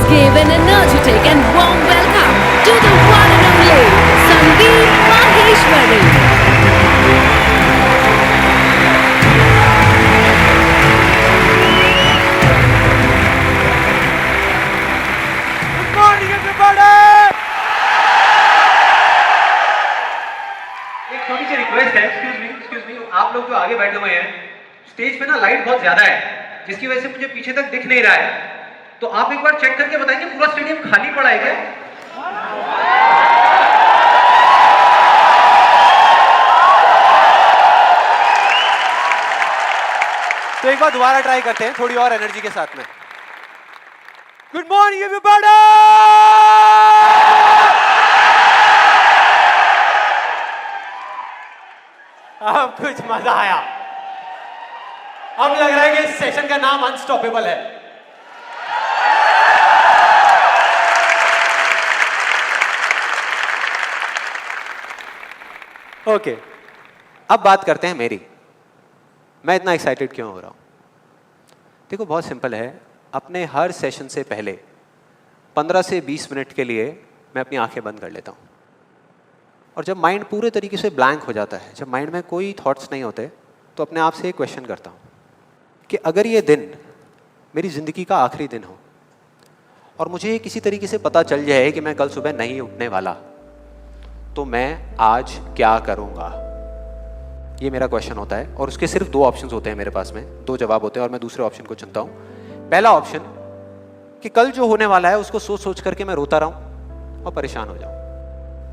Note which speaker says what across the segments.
Speaker 1: give an energetic and warm welcome to the one and only Sandeep Maheshwari.
Speaker 2: Good morning, everybody.
Speaker 3: एक छोटी सी request है, excuse me, आप लोग जो आगे बैठे हुए हैं, स्टेज पे ना लाइट बहुत ज्यादा है, जिसकी वजह से मुझे पीछे तक दिख नहीं रहा है, तो आप एक बार चेक करके बताएंगे पूरा स्टेडियम खाली पड़ा है क्या?
Speaker 2: तो एक बार दोबारा ट्राई करते हैं थोड़ी और एनर्जी के साथ में. Good morning everybody. अब कुछ मजा आया. अब लग रहा है कि इस सेशन का नाम अनस्टॉपेबल है. ओके, अब बात करते हैं मेरी. मैं इतना एक्साइटेड क्यों हो रहा हूं? देखो, बहुत सिंपल है. अपने हर सेशन से पहले 15 से 20 मिनट के लिए मैं अपनी आंखें बंद कर लेता हूं. और जब माइंड पूरे तरीके से ब्लैंक हो जाता है, जब माइंड में कोई थॉट्स नहीं होते, तो अपने आप से एक क्वेश्चन करता हूं कि अगर ये दिन मेरी ज़िंदगी का आखिरी दिन हो और मुझे किसी तरीके से पता चल जाए कि मैं कल सुबह नहीं उठने वाला, तो मैं आज क्या करूँगा? ये मेरा क्वेश्चन होता है. और उसके सिर्फ 2 ऑप्शंस होते हैं मेरे पास में, 2 जवाब होते हैं और मैं दूसरे ऑप्शन को चुनता हूँ. पहला ऑप्शन कि कल जो होने वाला है उसको सोच सोच करके मैं रोता रहूँ और परेशान हो जाऊँ.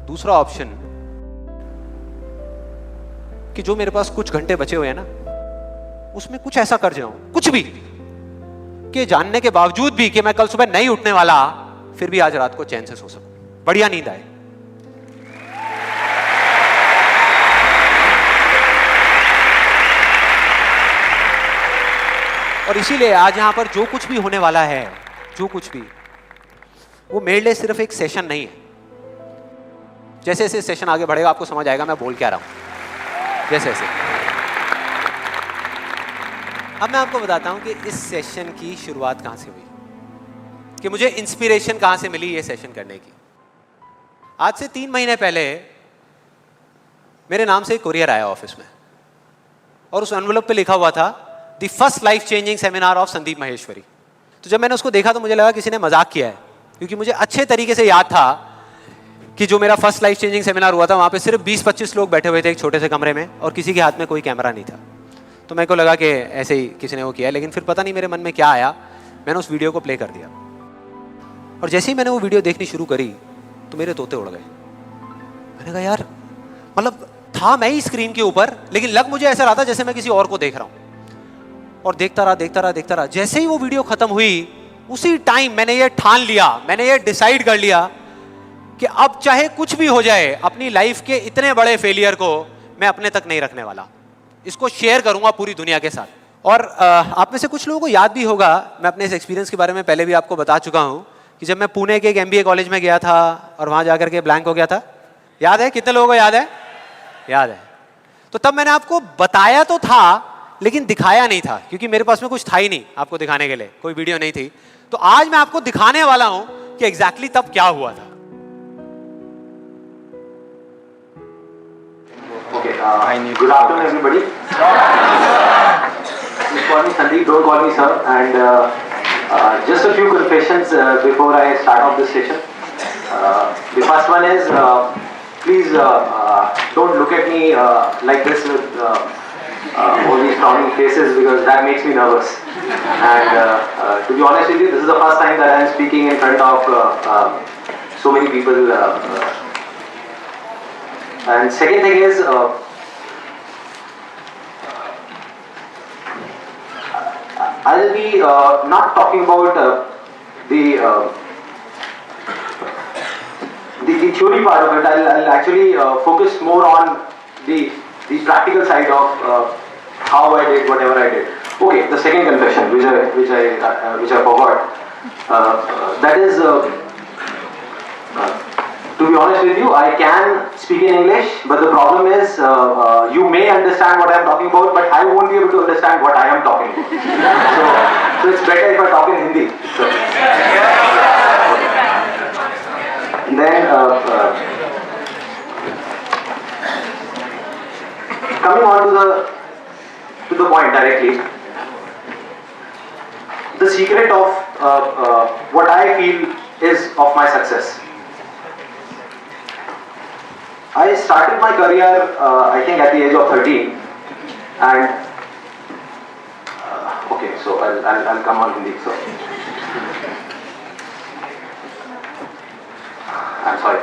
Speaker 2: दूसरा ऑप्शन कि जो मेरे पास कुछ घंटे बचे हुए हैं ना, उसमें कुछ ऐसा कर जाऊं, कुछ भी, कि जानने के बावजूद भी कि मैं कल सुबह नहीं उठने वाला, फिर भी आज रात को चैन से सो सकूं, बढ़िया नींद आए. और इसीलिए आज यहां पर जो कुछ भी होने वाला है, जो कुछ भी, वो मेरे लिए सिर्फ एक सेशन नहीं है. जैसे जैसे सेशन आगे बढ़ेगा आपको समझ आएगा मैं बोल क्या रहा हूं. जैसे जैसे अब मैं आपको बताता हूं कि इस सेशन की शुरुआत कहां से हुई, कि मुझे इंस्पिरेशन कहां से मिली ये सेशन करने की. आज से 3 महीने पहले मेरे नाम से एक कुरियर आया ऑफिस में और उस एनवेलप पे लिखा हुआ था the first life changing seminar of Sandeep Maheshwari. तो जब मैंने उसको देखा तो मुझे लगा किसी ने मजाक किया है, क्योंकि मुझे अच्छे तरीके से याद था कि जो मेरा फर्स्ट लाइफ चेंजिंग सेमिनार हुआ था वहाँ पे सिर्फ 20-25 लोग बैठे हुए थे एक छोटे से कमरे में और किसी के हाथ में कोई कैमरा नहीं था. तो मेरे को लगा कि ऐसे ही किसी ने वो किया है. लेकिन फिर पता नहीं मेरे मन में क्या आया, मैंने उस वीडियो को प्ले कर दिया. और जैसे ही मैंने वो वीडियो देखनी शुरू करी तो मेरे तोते उड़ गए. मैंने कहा यार, मतलब था मैं ही स्क्रीन के ऊपर, लेकिन लग मुझे ऐसा रहा था जैसे मैं किसी और को देख रहा हूँ. और देखता रहा. जैसे ही वो वीडियो खत्म हुई, उसी टाइम मैंने ये ठान लिया, मैंने ये डिसाइड कर लिया कि अब चाहे कुछ भी हो जाए, अपनी लाइफ के इतने बड़े फेलियर को मैं अपने तक नहीं रखने वाला. इसको शेयर करूंगा पूरी दुनिया के साथ. और आप में से कुछ लोगों को याद भी होगा, मैं अपने इस एक्सपीरियंस के बारे में पहले भी आपको बता चुका हूं कि जब मैं पुणे के एक MBA कॉलेज में गया था और वहां जाकर के ब्लैंक हो गया था. याद है? कितने लोगों को याद है? याद है. तो तब मैंने आपको बताया तो था, लेकिन दिखाया नहीं था, क्योंकि मेरे पास में कुछ था ही नहीं आपको दिखाने के लिए, कोई वीडियो नहीं थी. तो आज मैं आपको दिखाने वाला हूं कि एग्जैक्टली तब क्या हुआ था.
Speaker 4: Okay, good afternoon everybody. Just call me Sandeep, don't call me sir. And just a few confessions before I start off this session. The first one is, please don't look at me like this with all these frowning faces, because that makes me nervous. And to be honest with you, this is the first time that I am speaking in front of so many people. And second thing is, I'll be not talking about the theory part of it. I'll actually focus more on the practical side of how I did whatever I did. Okay, the second confession, which I forgot, that is. To be honest with you, I can speak in English, but the problem is you may understand what I am talking about, but I won't be able to understand what I am talking about. So it's better if I talk in Hindi. So. then coming on to the point directly, the secret of what I feel is of my success. I started my career, I think, at the age of 13, and okay, so I'll come on Hindi. So I'm sorry.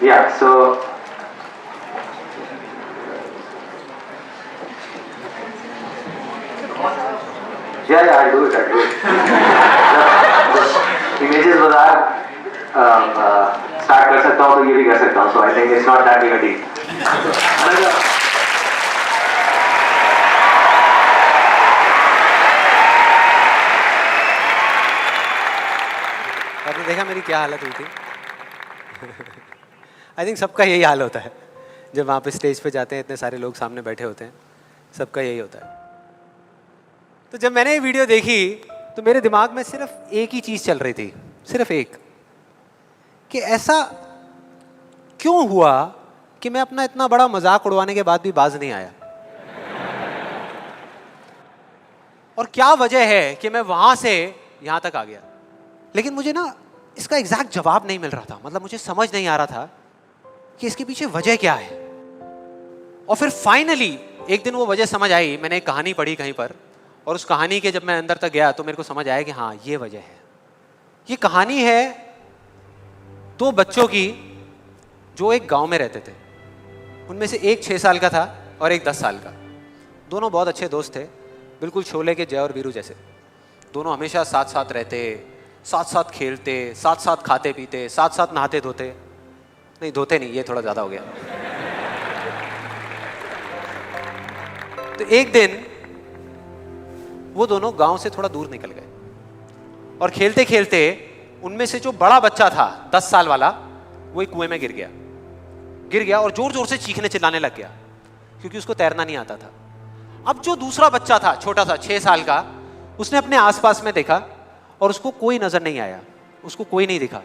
Speaker 4: Yeah, so yeah, I'll do it. The images बाजार start कर सकता हूँ तो ये भी कर सकता हूँ. So I think it's not that big a deal.
Speaker 2: आपने देखा मेरी क्या हालत हुई थी? आई थिंक सबका यही हाल होता है जब वहाँ पे स्टेज पे जाते हैं, इतने सारे लोग सामने बैठे होते हैं, सबका यही होता है. तो जब मैंने ये वीडियो देखी तो मेरे दिमाग में सिर्फ एक ही चीज़ चल रही थी, सिर्फ एक, कि ऐसा क्यों हुआ कि मैं अपना इतना बड़ा मजाक उड़वाने के बाद भी बाज नहीं आया, और क्या वजह है कि मैं वहाँ से यहाँ तक आ गया. लेकिन मुझे ना इसका एग्जैक्ट जवाब नहीं मिल रहा था. मतलब मुझे समझ नहीं आ रहा था कि इसके पीछे वजह क्या है. और फिर फाइनली एक दिन वो वजह समझ आई. मैंने एक कहानी पढ़ी कहीं पर, और उस कहानी के जब मैं अंदर तक गया तो मेरे को समझ आया कि हाँ, ये वजह है. ये कहानी है दो बच्चों की जो एक गांव में रहते थे. उनमें से एक 6 साल का था और एक 10 साल का. दोनों बहुत अच्छे दोस्त थे, बिल्कुल शोले के जय और वीरू जैसे. दोनों हमेशा साथ साथ रहते, साथ साथ खेलते, साथ साथ खाते पीते, साथ साथ नहाते धोते. नहीं, धोते नहीं, ये थोड़ा ज़्यादा हो गया. तो एक दिन वो दोनों गांव से थोड़ा दूर निकल गए, और खेलते खेलते उनमें से जो बड़ा बच्चा था 10 साल वाला, वो एक कुएं में गिर गया और जोर जोर से चीखने चिल्लाने लग गया, क्योंकि उसको तैरना नहीं आता था. अब जो दूसरा बच्चा था, छोटा सा 6 साल का, उसने अपने आसपास में देखा और उसको कोई नजर नहीं आया, उसको कोई नहीं दिखा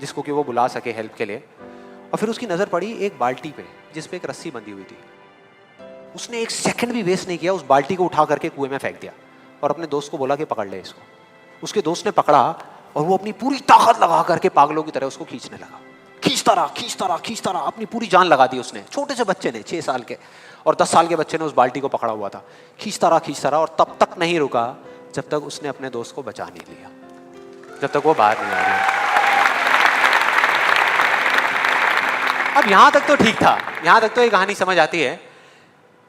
Speaker 2: जिसको कि वो बुला सके हेल्प के लिए. और फिर उसकी नजर पड़ी एक बाल्टी पे जिस पे एक रस्सी बंधी हुई थी. उसने एक सेकंड भी वेस्ट नहीं किया, उस बाल्टी को उठा करके कुएं में फेंक दिया और अपने दोस्त को बोला कि पकड़ ले इसको. उसके दोस्त ने पकड़ा और वो अपनी पूरी ताकत लगा करके पागलों की तरह उसको खींचने लगा. खींचता रहा, अपनी पूरी जान लगा दी उसने. छोटे से बच्चे ने, 6 साल के और 10 साल के बच्चे ने उस बाल्टी को पकड़ा हुआ था. खींचता रहा और तब तक नहीं रुका जब तक उसने अपने दोस्त को बचा नहीं लिया, जब तक वो बाहर नहीं आ गया. अब यहां तक तो ठीक था, यहां तक तो ये कहानी समझ आती है.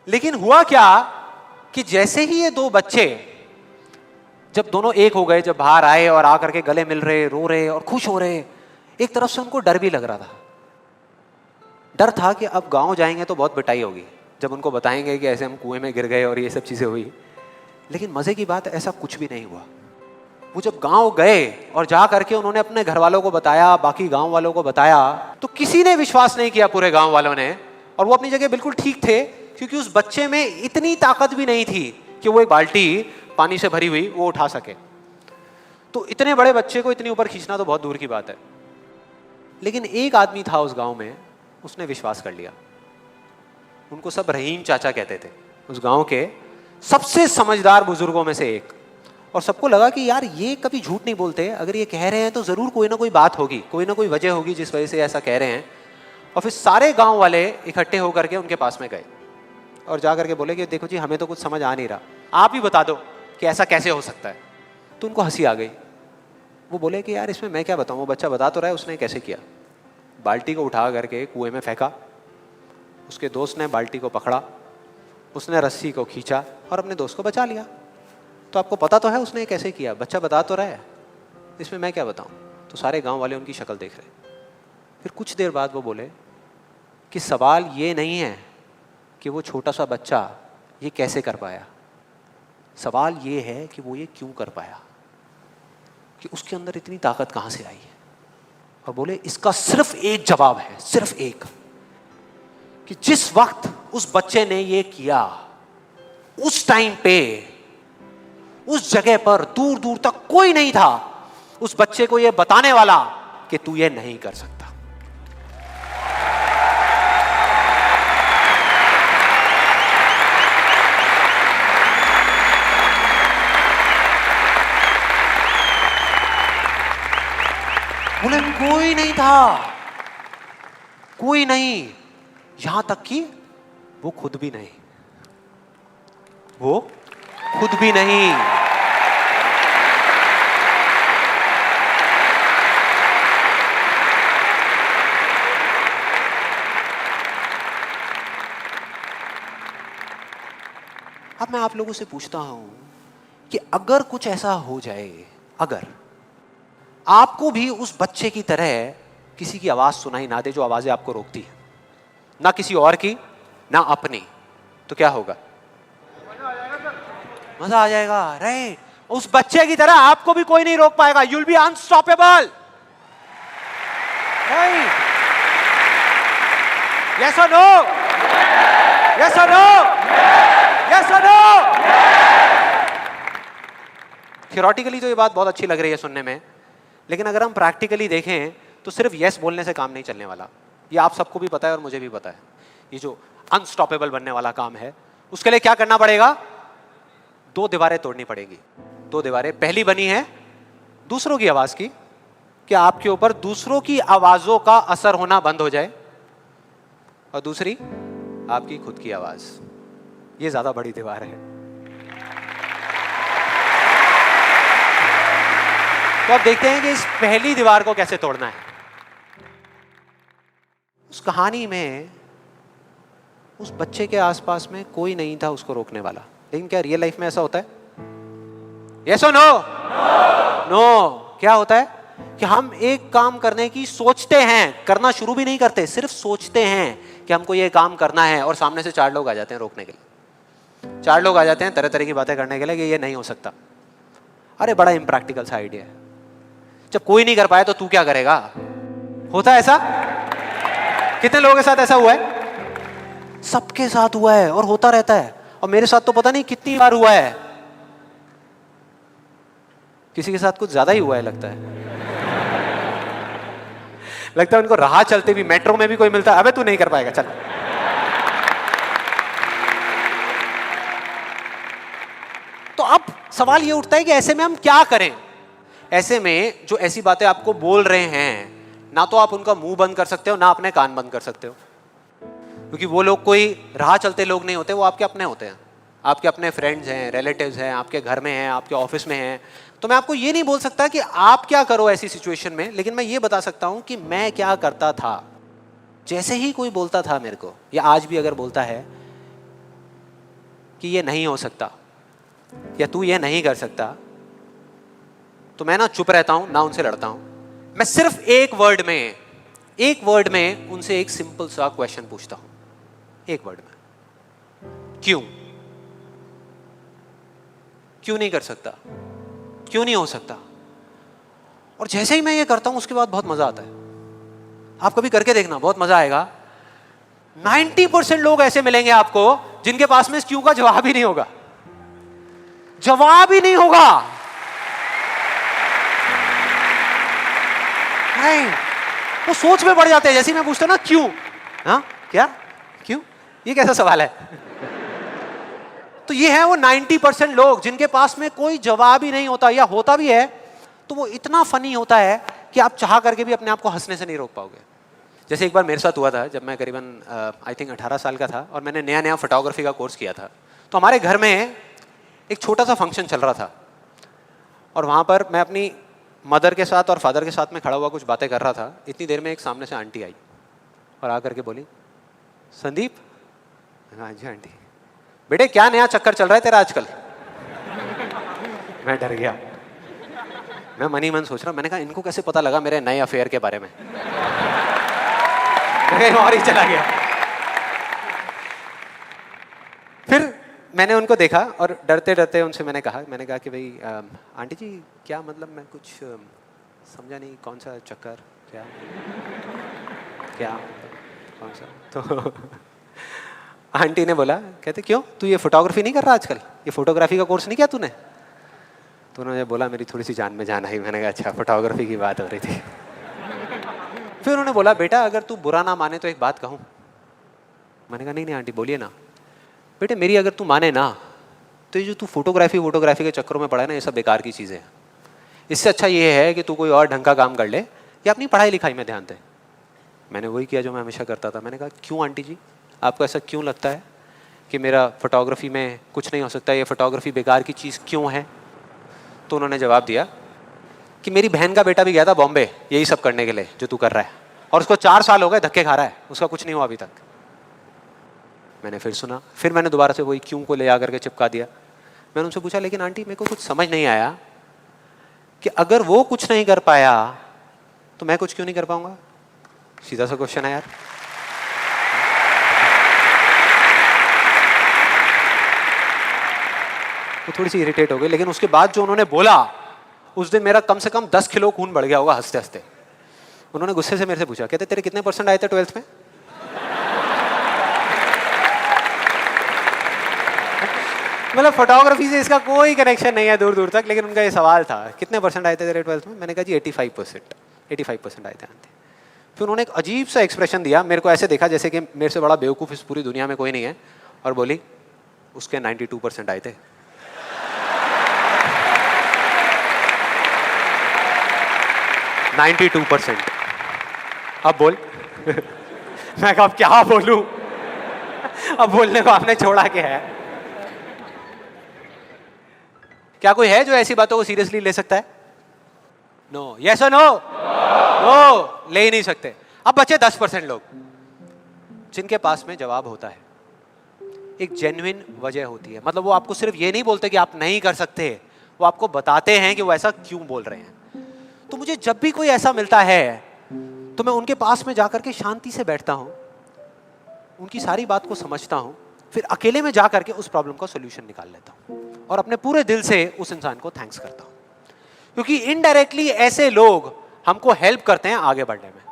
Speaker 2: लेकिन हुआ क्या कि जैसे ही ये दो बच्चे, जब दोनों एक हो गए, जब बाहर आए और आकर के गले मिल रहे, रो रहे और खुश हो रहे, एक तरफ से उनको डर भी लग रहा था. डर था कि अब गांव जाएंगे तो बहुत पिटाई होगी जब उनको बताएंगे कि ऐसे हम कुएं में गिर गए और ये सब चीजें हुई. लेकिन मजे की बात, ऐसा कुछ भी नहीं हुआ. वो जब गांव गए और जा करके उन्होंने अपने घर वालों को बताया, बाकी गांव वालों को बताया, तो किसी ने विश्वास नहीं किया, पूरे गांव वालों ने. और वो अपनी जगह बिल्कुल ठीक थे, क्योंकि उस बच्चे में इतनी ताकत भी नहीं थी कि वो एक बाल्टी पानी से भरी हुई वो उठा सके. तो इतने बड़े बच्चे को इतनी ऊपर खींचना तो बहुत दूर की बात है. लेकिन एक आदमी था उस गांव में, उसने विश्वास कर लिया. उनको सब रहीम चाचा कहते थे, उस गांव के सबसे समझदार बुजुर्गों में से एक. और सबको लगा कि यार ये कभी झूठ नहीं बोलते, अगर ये कह रहे हैं तो जरूर कोई ना कोई बात होगी, कोई ना कोई वजह होगी जिस वजह से ऐसा कह रहे हैं. और फिर सारे गांव वाले इकट्ठे होकर के उनके पास में गए और जा करके बोले कि देखो जी, हमें तो कुछ समझ आ नहीं रहा, आप ही बता दो कि ऐसा कैसे हो सकता है. तो उनको हंसी आ गई. वो बोले कि यार इसमें मैं क्या बताऊं, वो बच्चा बता तो रहा है उसने कैसे किया. बाल्टी को उठा करके कुएं में फेंका, उसके दोस्त ने बाल्टी को पकड़ा, उसने रस्सी को खींचा और अपने दोस्त को बचा लिया. तो आपको पता तो है उसने कैसे किया, बच्चा बता तो रहा है, इसमें मैं क्या बताऊं. तो सारे गांव वाले उनकी शक्ल देख रहे. फिर कुछ देर बाद वो बोले कि सवाल ये नहीं है कि वो छोटा सा बच्चा ये कैसे कर पाया, सवाल ये है कि वो ये क्यों कर पाया, कि उसके अंदर इतनी ताकत कहां से आई है. और बोले इसका सिर्फ एक जवाब है, सिर्फ एक, कि जिस वक्त उस बच्चे ने ये किया, उस टाइम पे उस जगह पर दूर दूर तक कोई नहीं था, उस बच्चे को यह बताने वाला कि तू ये नहीं कर सकता। बोले कोई नहीं था, कोई नहीं, यहां तक कि वो खुद भी नहीं, वो खुद भी नहीं। अब मैं आप लोगों से पूछता हूं कि अगर कुछ ऐसा हो जाए, अगर आपको भी उस बच्चे की तरह किसी की आवाज सुनाई ना दे जो आवाजें आपको रोकती है, ना किसी और की ना अपनी, तो क्या होगा? मजा आ जाएगा, राइट? उस बच्चे की तरह आपको भी कोई नहीं रोक पाएगा। You'll be unstoppable, right? Yes और नो? यस और नो? यस और नो? थियोरेटिकली तो ये बात बहुत अच्छी लग रही है सुनने में, लेकिन अगर हम प्रैक्टिकली देखें तो सिर्फ यस बोलने से काम नहीं चलने वाला। ये आप सबको भी पता है और मुझे भी पता है। ये जो अनस्टॉपेबल बनने वाला काम है, उसके लिए क्या करना पड़ेगा? 2 दीवारें तोड़नी पड़ेगी। 2 दीवारें, पहली बनी है दूसरों की आवाज की, कि आपके ऊपर दूसरों की आवाजों का असर होना बंद हो जाए, और दूसरी आपकी खुद की आवाज। ये ज्यादा बड़ी दीवार है। तो अब देखते हैं कि इस पहली दीवार को कैसे तोड़ना है। उस कहानी में उस बच्चे के आसपास में कोई नहीं था उसको रोकने वाला, लेकिन क्या रियल लाइफ में ऐसा होता है? यस और नो? नो। क्या होता है कि हम एक काम करने की सोचते हैं, करना शुरू भी नहीं करते, सिर्फ सोचते हैं कि हमको ये काम करना है, और सामने से 4 लोग आ जाते हैं रोकने के लिए। 4 लोग आ जाते हैं तरह तरह की बातें करने के लिए कि ये नहीं हो सकता। अरे बड़ा इम्प्रैक्टिकल सा आइडिया है। जब कोई नहीं कर पाया तो तू क्या करेगा? होता है ऐसा? कितने लोगों के साथ ऐसा हुआ है? सबके साथ हुआ है और होता रहता है। और मेरे साथ तो पता नहीं कितनी बार हुआ है। किसी के साथ कुछ ज्यादा ही हुआ है लगता है। लगता है उनको राह चलते भी, मेट्रो में भी कोई मिलता है, अबे तू नहीं कर पाएगा, चल। तो अब सवाल ये उठता है कि ऐसे में हम क्या करें? ऐसे में जो ऐसी बातें आपको बोल रहे हैं, ना तो आप उनका मुंह बंद कर सकते हो, ना अपने कान बंद कर सकते हो, क्योंकि वो लोग कोई राह चलते लोग नहीं होते, वो आपके अपने होते हैं। आपके अपने फ्रेंड्स हैं, रिलेटिव्स हैं, आपके घर में हैं, आपके ऑफिस में हैं। तो मैं आपको ये नहीं बोल सकता कि आप क्या करो ऐसी सिचुएशन में, लेकिन मैं ये बता सकता हूं कि मैं क्या करता था। जैसे ही कोई बोलता था मेरे को, या आज भी अगर बोलता है कि ये नहीं हो सकता या तू ये नहीं कर सकता, तो मैं ना चुप रहता हूं, ना उनसे लड़ता हूं। मैं सिर्फ एक वर्ड में उनसे एक सिंपल सा क्वेश्चन पूछता हूं, एक वर्ड में। क्यों? क्यों नहीं कर सकता? क्यों नहीं हो सकता? और जैसे ही मैं ये करता हूं उसके बाद बहुत मजा आता है। आप कभी करके देखना, बहुत मजा आएगा। 90% लोग ऐसे मिलेंगे आपको जिनके पास में इस क्यों का जवाब ही नहीं होगा। जवाब ही नहीं होगा। नहीं, वो सोच में पड़ जाते हैं। जैसे मैं पूछता ना क्यों, हाँ क्या, क्यों, ये कैसा सवाल है? तो ये है वो 90% लोग जिनके पास में कोई जवाब ही नहीं होता, या होता भी है तो वो इतना फनी होता है कि आप चाह करके भी अपने आप को हंसने से नहीं रोक पाओगे। जैसे एक बार मेरे साथ हुआ था, जब मैं करीबन आई थिंक 18 साल का था और मैंने नया फोटोग्राफी का कोर्स किया था। तो हमारे घर में एक छोटा सा फंक्शन चल रहा था, और वहाँ पर मैं अपनी मदर के साथ और फादर के साथ में खड़ा हुआ कुछ बातें कर रहा था। इतनी देर में एक सामने से आंटी आई और आकर के बोली, संदीप। हाँ जी आंटी। बेटे क्या नया चक्कर चल रहा है तेरा आजकल? मैं डर गया। मैं मन ही मन सोच रहा, मैंने कहा इनको कैसे पता लगा मेरे नए अफेयर के बारे में? मैं और ही चला गया। फिर मैंने उनको देखा और डरते डरते उनसे मैंने कहा कि भाई आंटी जी क्या मतलब, मैं कुछ समझा नहीं, कौन सा चक्कर, क्या क्या कौन सा? तो आंटी ने बोला, कहते क्यों, तू ये फोटोग्राफी नहीं कर रहा आजकल? ये फोटोग्राफी का कोर्स नहीं किया तूने? तो उन्होंने बोला, मेरी थोड़ी सी जान में जान आई। मैंने कहा अच्छा, फोटोग्राफी की बात हो रही थी। फिर उन्होंने बोला, बेटा अगर तू बुरा ना माने तो एक बात कहूँ। मैंने कहा नहीं नहीं आंटी बोलिए ना। बेटे मेरी अगर तू माने ना, तो ये जो तू फोटोग्राफी के चक्करों में पड़ा है ना, ये सब बेकार की चीज़ें हैं। इससे अच्छा ये है कि तू कोई और ढंग का काम कर ले या अपनी पढ़ाई लिखाई में ध्यान दे। मैंने वही किया जो मैं हमेशा करता था। मैंने कहा क्यों आंटी जी, आपको ऐसा क्यों लगता है कि मेरा फोटोग्राफी में कुछ नहीं हो सकता, ये फोटोग्राफी बेकार की चीज़ क्यों है? तो उन्होंने जवाब दिया कि मेरी बहन का बेटा भी गया था बॉम्बे यही सब करने के लिए जो तू कर रहा है, और उसको 4 साल हो गए धक्के खा रहा है, उसका कुछ नहीं हुआ अभी तक। मैंने फिर सुना, फिर मैंने दोबारा से वही क्यों को ले आकर के चिपका दिया। मैंने उनसे पूछा, लेकिन आंटी मेरे को कुछ समझ नहीं आया कि अगर वो कुछ नहीं कर पाया तो मैं कुछ क्यों नहीं कर पाऊंगा? सीधा सा क्वेश्चन है यार। वो थोड़ी सी इरिटेट हो गई, लेकिन उसके बाद जो उन्होंने बोला, उस दिन मेरा कम से कम 10 किलो खून बढ़ गया होगा हंसते हंसते। उन्होंने गुस्से से मेरे से पूछा, कहते तेरे कितने % आए थे 12th में? मतलब फोटोग्राफी से इसका कोई कनेक्शन नहीं है दूर दूर तक, लेकिन उनका ये सवाल था कितने % आए थे तेरे 12th में? मैंने कहा जी 85% आए थे आंटी। फिर उन्होंने एक अजीब सा एक्सप्रेशन दिया, मेरे को ऐसे देखा जैसे कि मेरे से बड़ा बेवकूफ़ इस पूरी दुनिया में कोई नहीं है, और बोली उसके 92% आए थे। अब बोल। मैं कहा अब क्या बोलूं? अब बोलने को आपने छोड़ा क्या है? क्या कोई है जो ऐसी बातों को सीरियसली ले सकता है? नो, यस और नो? नो, ले ही नहीं सकते। अब बचे 10% लोग जिनके पास में जवाब होता है, एक जेन्युइन वजह होती है। मतलब वो आपको सिर्फ ये नहीं बोलते कि आप नहीं कर सकते, वो आपको बताते हैं कि वो ऐसा क्यों बोल रहे हैं। तो मुझे जब भी कोई ऐसा मिलता है तो मैं उनके पास में जाकर के शांति से बैठता हूं, उनकी सारी बात को समझता हूं, फिर अकेले में जाकर के उस प्रॉब्लम का सॉल्यूशन निकाल लेता हूं और अपने पूरे दिल से उस इंसान को थैंक्स करता हूं। क्योंकि इनडायरेक्टली ऐसे लोग हमको हेल्प करते हैं आगे बढ़ने में।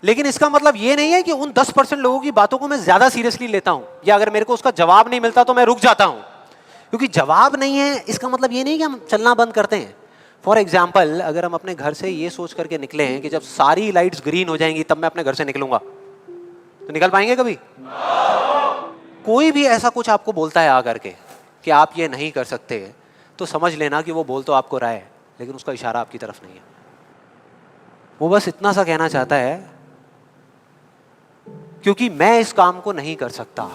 Speaker 2: लेकिन इसका मतलब ये नहीं है कि उन 10% लोगों की बातों को मैं ज्यादा सीरियसली लेता हूं, या अगर मेरे को उसका जवाब नहीं मिलता तो मैं रुक जाता हूं। क्योंकि जवाब नहीं है इसका मतलब ये नहीं कि हम चलना बंद करते हैं। फॉर एग्जाम्पल, अगर हम अपने घर से ये सोच करके निकले हैं कि जब सारी लाइट्स ग्रीन हो जाएंगी तब मैं अपने घर से निकलूंगा, तो निकल पाएंगे कभी? कोई भी ऐसा कुछ आपको बोलता है आकर के कि आप ये नहीं कर सकते, तो समझ लेना कि वो बोल तो आपको रहा है, लेकिन उसका इशारा आपकी तरफ नहीं है। वो बस इतना सा कहना चाहता है क्योंकि मैं इस काम को नहीं कर सकता।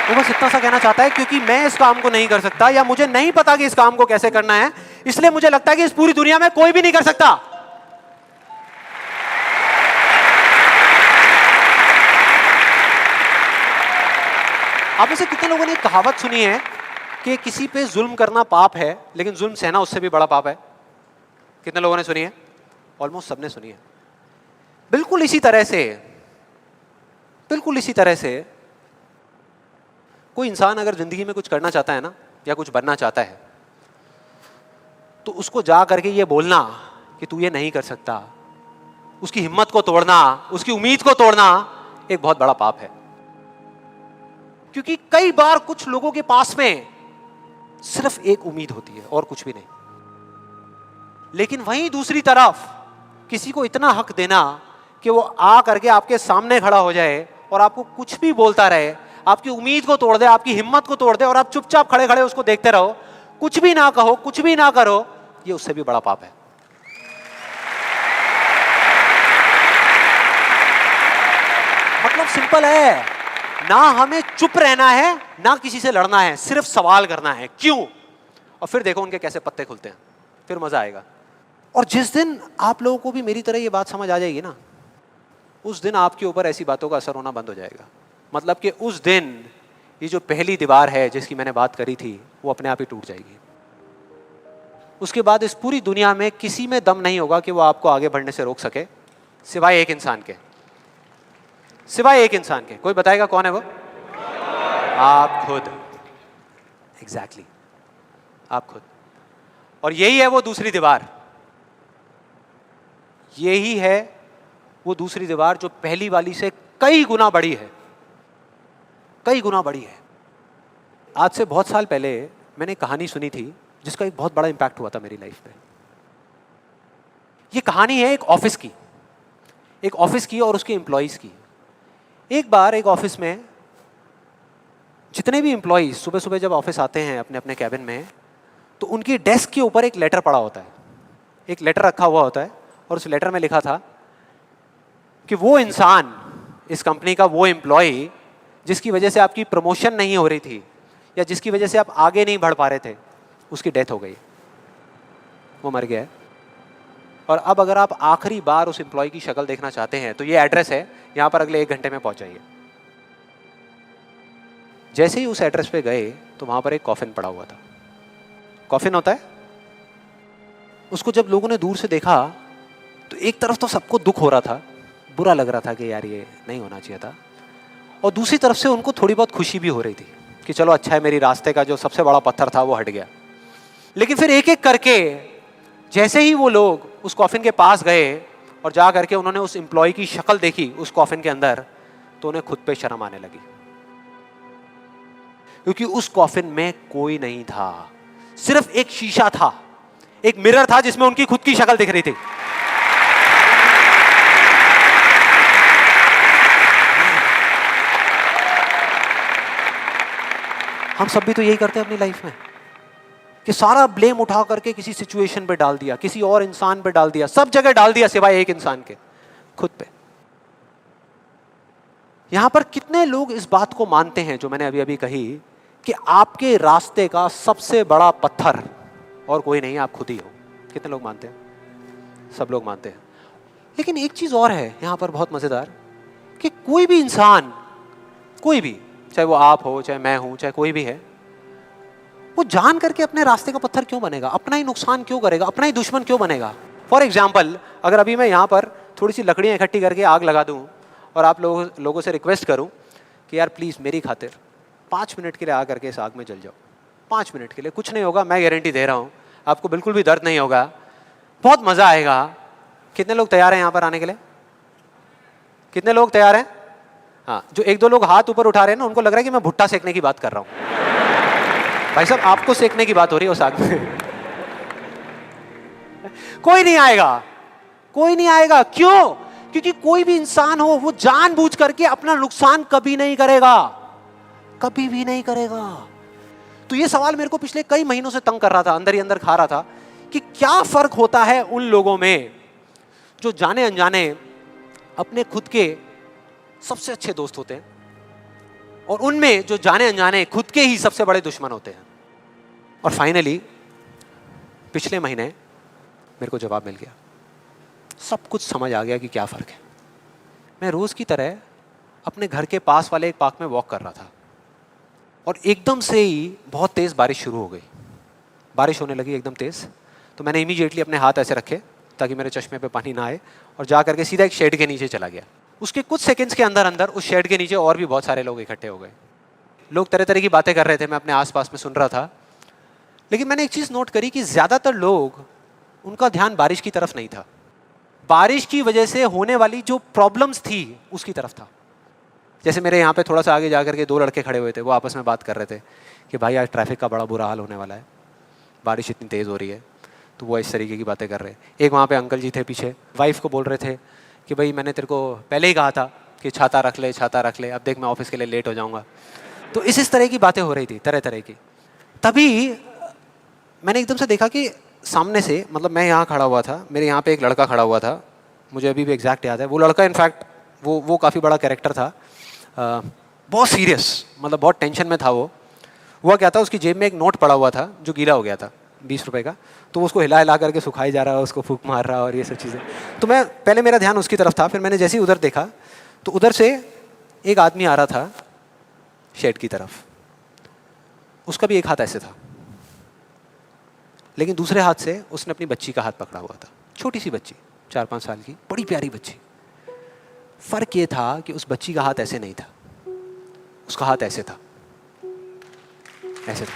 Speaker 2: वो बस इतना सा कहना चाहता है क्योंकि मैं इस काम को नहीं कर सकता, या मुझे नहीं पता कि इस काम को कैसे करना है, इसलिए मुझे लगता है कि इस पूरी दुनिया में कोई भी नहीं कर सकता। आप में से कितने लोगों ने कहावत सुनी है कि किसी पे जुल्म करना पाप है, लेकिन जुल्म सहना उससे भी बड़ा पाप है? कितने लोगों ने सुनी है? ऑलमोस्ट सबने सुनी है। बिल्कुल इसी तरह से कोई इंसान अगर जिंदगी में कुछ करना चाहता है ना, या कुछ बनना चाहता है, तो उसको जा करके ये बोलना कि तू ये नहीं कर सकता, उसकी हिम्मत को तोड़ना, उसकी उम्मीद को तोड़ना एक बहुत बड़ा पाप है। क्योंकि कई बार कुछ लोगों के पास में सिर्फ एक उम्मीद होती है और कुछ भी नहीं, लेकिन वहीं दूसरी तरफ किसी को इतना हक देना कि वो आ करके आपके सामने खड़ा हो जाए और आपको कुछ भी बोलता रहे, आपकी उम्मीद को तोड़ दे, आपकी हिम्मत को तोड़ दे, और आप चुपचाप खड़े खड़े उसको देखते रहो, कुछ भी ना कहो, कुछ भी ना करो, ये उससे भी बड़ा पाप है। मतलब सिंपल है, ना हमें चुप रहना है, ना किसी से लड़ना है, सिर्फ सवाल करना है क्यों, और फिर देखो उनके कैसे पत्ते खुलते हैं, फिर मजा आएगा। और जिस दिन आप लोगों को भी मेरी तरह ये बात समझ आ जाएगी ना, उस दिन आपके ऊपर ऐसी बातों का असर होना बंद हो जाएगा। मतलब कि उस दिन ये जो पहली दीवार है जिसकी मैंने बात करी थी, वो अपने आप ही टूट जाएगी। उसके बाद इस पूरी दुनिया में किसी में दम नहीं होगा कि वो आपको आगे बढ़ने से रोक सके, सिवाय एक इंसान के। कोई बताएगा कौन है वो? आप खुद। एग्जैक्टली, आप खुद। और यही है वो दूसरी दीवार, यही है वो दूसरी दीवार जो पहली वाली से कई गुना बड़ी है। कई गुना बड़ी है। आज से बहुत साल पहले मैंने एक कहानी सुनी थी जिसका एक बहुत बड़ा इंपैक्ट हुआ था मेरी लाइफ में। ये कहानी है एक ऑफिस की और उसके एम्प्लॉइज की। एक बार एक ऑफिस में जितने भी एम्प्लॉइज सुबह सुबह जब ऑफिस आते हैं अपने अपने कैबिन में, तो उनकी डेस्क के ऊपर एक लेटर पड़ा होता है, एक लेटर रखा हुआ होता है, और उस लेटर में लिखा था कि वो इंसान, इस कंपनी का वो एम्प्लॉय जिसकी वजह से आपकी प्रमोशन नहीं हो रही थी या जिसकी वजह से आप आगे नहीं बढ़ पा रहे थे, उसकी डेथ हो गई, वो मर गया है। और अब अगर आप आखिरी बार उस एम्प्लॉय की शक्ल देखना चाहते हैं तो ये एड्रेस है, यहां पर अगले 1 घंटे में पहुंच जाइए। जैसे ही उस एड्रेस पे गए तो वहां पर एक कॉफिन पड़ा हुआ था। कॉफिन होता है, उसको जब लोगों ने दूर से देखा तो एक तरफ तो सबको दुख हो रहा था, बुरा लग रहा था कि यार ये नहीं होना चाहिए था, और दूसरी तरफ से उनको थोड़ी बहुत खुशी भी हो रही थी कि चलो अच्छा है, मेरी रास्ते का जो सबसे बड़ा पत्थर था वो हट गया। लेकिन फिर एक एक करके जैसे ही वो लोग उस कॉफिन के पास गए और जा करके उन्होंने उस एम्प्लॉय की शक्ल देखी उस कॉफिन के अंदर, तो उन्हें खुद पे शर्म आने लगी, क्योंकि उस कॉफिन में कोई नहीं था, सिर्फ एक शीशा था, एक मिरर था जिसमें उनकी खुद की शक्ल दिख रही थी। हम सब भी तो यही करते हैं अपनी लाइफ में कि सारा ब्लेम उठा करके किसी सिचुएशन पे डाल दिया, किसी और इंसान पे डाल दिया, सब जगह डाल दिया सिवाय एक इंसान के, खुद पे। यहां पर कितने लोग इस बात को मानते हैं जो मैंने अभी अभी कही कि आपके रास्ते का सबसे बड़ा पत्थर और कोई नहीं, आप खुद ही हो? कितने लोग मानते हैं? सब लोग मानते हैं। लेकिन एक चीज और है यहां पर बहुत मजेदार, कि कोई भी इंसान, कोई भी, चाहे वो आप हो, चाहे मैं हूं, चाहे कोई भी है, वो जान करके अपने रास्ते का पत्थर क्यों बनेगा? अपना ही नुकसान क्यों करेगा? अपना ही दुश्मन क्यों बनेगा? फॉर एग्जाम्पल, अगर अभी मैं यहाँ पर थोड़ी सी लकड़ियाँ इकट्ठी करके आग लगा दूँ और आप लोगों से रिक्वेस्ट करूँ कि यार प्लीज़ मेरी खातिर 5 मिनट के लिए आ करके इस आग में जल जाओ, 5 मिनट के लिए, कुछ नहीं होगा, मैं गारंटी दे रहा हूँ, आपको बिल्कुल भी दर्द नहीं होगा, बहुत मज़ा आएगा। कितने लोग तैयार हैं यहाँ पर आने के लिए? कितने लोग तैयार हैं? हाँ, जो 1-2 लोग हाथ ऊपर उठा रहे हैं ना, उनको लग रहा है कि मैं भुट्टा सेकने की बात कर रहा हूँ। भाई साहब, आपको सेकने की बात हो रही है उस आग में। कोई नहीं आएगा, कोई नहीं आएगा। क्यों? क्योंकि कोई भी इंसान हो वो जानबूझ करके अपना नुकसान कभी नहीं करेगा, कभी भी नहीं करेगा। तो ये सवाल मेरे को पिछले कई महीनों से तंग कर रहा था, अंदर ही अंदर खा रहा था कि क्या फर्क होता है उन लोगों में जो जाने अनजाने अपने खुद के सबसे अच्छे दोस्त होते हैं और उनमें जो जाने अनजाने खुद के ही सबसे बड़े दुश्मन होते हैं। और फाइनली पिछले महीने मेरे को जवाब मिल गया, सब कुछ समझ आ गया कि क्या फ़र्क है। मैं रोज़ की तरह अपने घर के पास वाले एक पार्क में वॉक कर रहा था और एकदम से ही बहुत तेज़ बारिश शुरू हो गई, बारिश होने लगी एकदम तेज़। तो मैंने इमीडिएटली अपने हाथ ऐसे रखे ताकि मेरे चश्मे पे पानी ना आए और जा करके सीधा एक शेड के नीचे चला गया। उसके कुछ सेकंड्स के अंदर अंदर उस शेड के नीचे और भी बहुत सारे लोग इकट्ठे हो गए। लोग तरह तरह की बातें कर रहे थे, मैं अपने आसपास में सुन रहा था। लेकिन मैंने एक चीज़ नोट करी कि ज़्यादातर लोग, उनका ध्यान बारिश की तरफ नहीं था, बारिश की वजह से होने वाली जो प्रॉब्लम्स थी उसकी तरफ था। जैसे मेरे यहाँ पे थोड़ा सा आगे जा करके 2 लड़के खड़े हुए थे, वो आपस में बात कर रहे थे कि भाई आज ट्रैफिक का बड़ा बुरा हाल होने वाला है, बारिश इतनी तेज़ हो रही है। तो वो इस तरीके की बातें कर रहे। एक वहाँ पे अंकल जी थे पीछे, वाइफ को बोल रहे थे कि भाई मैंने तेरे को पहले ही कहा था कि छाता रख ले, छाता रख ले, अब देख मैं ऑफिस के लिए लेट हो जाऊँगा। तो इस तरह की बातें हो रही थी, तरह तरह की। तभी मैंने एकदम से देखा कि सामने से, मतलब मैं यहाँ खड़ा हुआ था, मेरे यहाँ पे एक लड़का खड़ा हुआ था, मुझे अभी भी एग्जैक्ट याद है। वो लड़का इनफैक्ट वो काफ़ी बड़ा कैरेक्टर था, बहुत सीरियस, मतलब बहुत टेंशन में था वो। हुआ क्या था, उसकी जेब में एक नोट पड़ा हुआ था जो गीला हो गया था, 20 रुपए का। तो उसको हिला हिला करके सुखाई जा रहा है, उसको फूंक मार रहा और ये सब चीज़ें। तो मैं पहले, मेरा ध्यान उसकी तरफ था, फिर मैंने जैसे ही उधर देखा तो उधर से एक आदमी आ रहा था शेड की तरफ। उसका भी एक हाथ ऐसे था, लेकिन दूसरे हाथ से उसने अपनी बच्ची का हाथ पकड़ा हुआ था, छोटी सी बच्ची, 4-5 साल की, बड़ी प्यारी बच्ची। फर्क ये था कि उस बच्ची का हाथ ऐसे नहीं था, उसका हाथ ऐसे था, ऐसे था।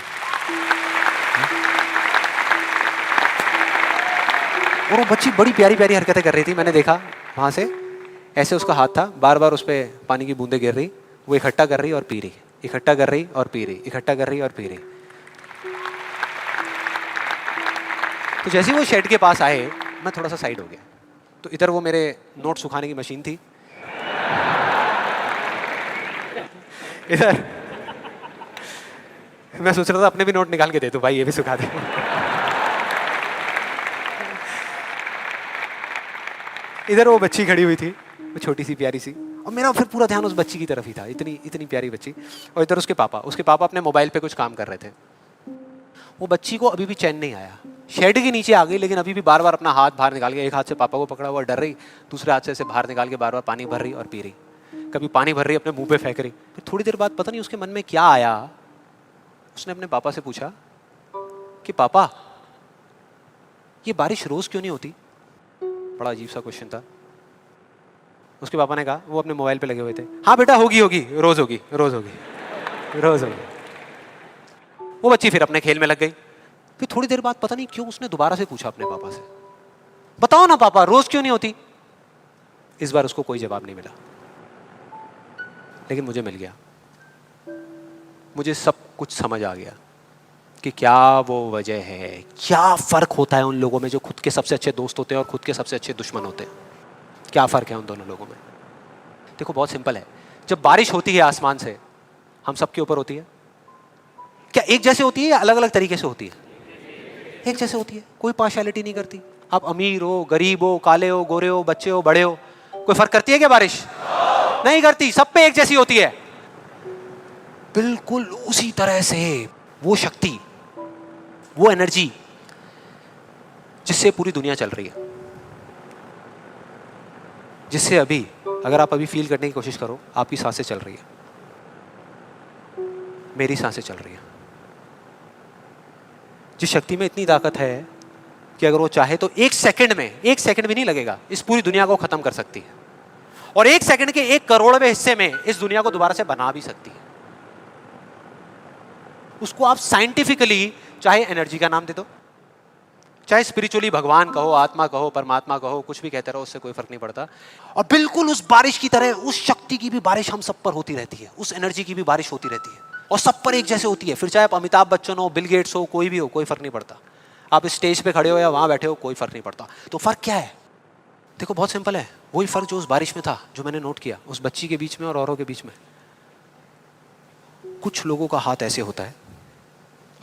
Speaker 2: और वो बच्ची बड़ी प्यारी प्यारी हरकतें कर रही थी। मैंने देखा वहाँ से, ऐसे उसका हाथ था, बार बार उस पर पानी की बूंदें गिर रही, वो इकट्ठा कर रही और पी रही, इकट्ठा कर रही और पी रही, इकट्ठा कर रही और पी रही। तो जैसे ही वो शेड के पास आए, मैं थोड़ा सा साइड हो गया। तो इधर वो मेरे नोट सुखाने की मशीन थी, इधर मैं सोच रहा था अपने भी नोट निकाल के दे दो भाई, ये भी सुखा दे। इधर वो बच्ची खड़ी हुई थी, वो छोटी सी प्यारी सी, और मेरा फिर पूरा ध्यान उस बच्ची की तरफ ही था, इतनी इतनी प्यारी बच्ची। और इधर उसके पापा अपने मोबाइल पे कुछ काम कर रहे थे। वो बच्ची को अभी भी चैन नहीं आया, शेड के नीचे आ गई, लेकिन अभी भी बार बार अपना हाथ बाहर निकाल के, एक हाथ से पापा को पकड़ा हुआ डर रही, दूसरे हाथ से ऐसे बाहर निकाल के बार बार पानी भर रही और पी रही। कभी पानी भर रही, अपने मुंह पे फेंक रही। फिर थोड़ी देर बाद पता नहीं उसके मन में क्या आया, उसने अपने पापा से पूछा कि पापा ये बारिश रोज क्यों नहीं होती? बड़ा अजीब सा क्वेश्चन था। उसके पापा ने कहा, वो अपने मोबाइल पे लगे हुए थे, हाँ बेटा होगी होगी, रोज होगी, रोज होगी, रोज होगी। वो बच्ची फिर अपने खेल में लग गई। फिर थोड़ी देर बाद पता नहीं क्यों उसने दोबारा से पूछा अपने पापा से, बताओ ना पापा रोज क्यों नहीं होती? इस बार उसको कोई जवाब नहीं मिला, लेकिन मुझे मिल गया। मुझे सब कुछ समझ आ गया कि क्या वो वजह है, क्या फर्क होता है उन लोगों में जो खुद के सबसे अच्छे दोस्त होते हैं और खुद के सबसे अच्छे दुश्मन होते हैं। क्या फर्क है उन दोनों लोगों में? देखो बहुत सिंपल है। जब बारिश होती है आसमान से, हम सबके ऊपर होती है, क्या एक जैसे होती है या अलग अलग तरीके से होती है? एक जैसे होती है, कोई पार्शियलिटी नहीं करती। आप अमीर हो, गरीब हो, काले हो, गोरे हो, बच्चे हो, बड़े हो, कोई फर्क करती है क्या बारिश? नहीं करती, सब पे एक जैसी होती है। बिल्कुल उसी तरह से वो शक्ति, वो एनर्जी जिससे पूरी दुनिया चल रही है, जिससे अभी अगर आप अभी फील करने की कोशिश करो, आपकी सांसें चल रही है, मेरी सांसें चल रही है। जिस शक्ति में इतनी ताकत है कि अगर वो चाहे तो एक सेकंड में, एक सेकंड भी नहीं लगेगा, इस पूरी दुनिया को खत्म कर सकती है, और एक सेकंड के 1/करोड़वें हिस्से में इस दुनिया को दोबारा से बना भी सकती है। उसको आप साइंटिफिकली चाहे एनर्जी का नाम दे दो, चाहे स्पिरिचुअली भगवान कहो, आत्मा कहो, परमात्मा कहो, कुछ भी कहते रहो, उससे कोई फर्क नहीं पड़ता। और बिल्कुल उस बारिश की तरह उस शक्ति की भी बारिश हम सब पर होती रहती है, उस एनर्जी की भी बारिश होती रहती है, और सब पर एक जैसे होती है। फिर चाहे आप अमिताभ बच्चन हो, बिल गेट्स हो, कोई भी हो, कोई फर्क नहीं पड़ता। आप इस स्टेज पे खड़े हो या वहां बैठे हो, कोई फर्क नहीं पड़ता। तो फर्क क्या है? देखो बहुत सिंपल है, वही फर्क जो उस बारिश में था, जो मैंने नोट किया उस बच्ची के बीच में और औरों के बीच में। कुछ लोगों का हाथ ऐसे होता है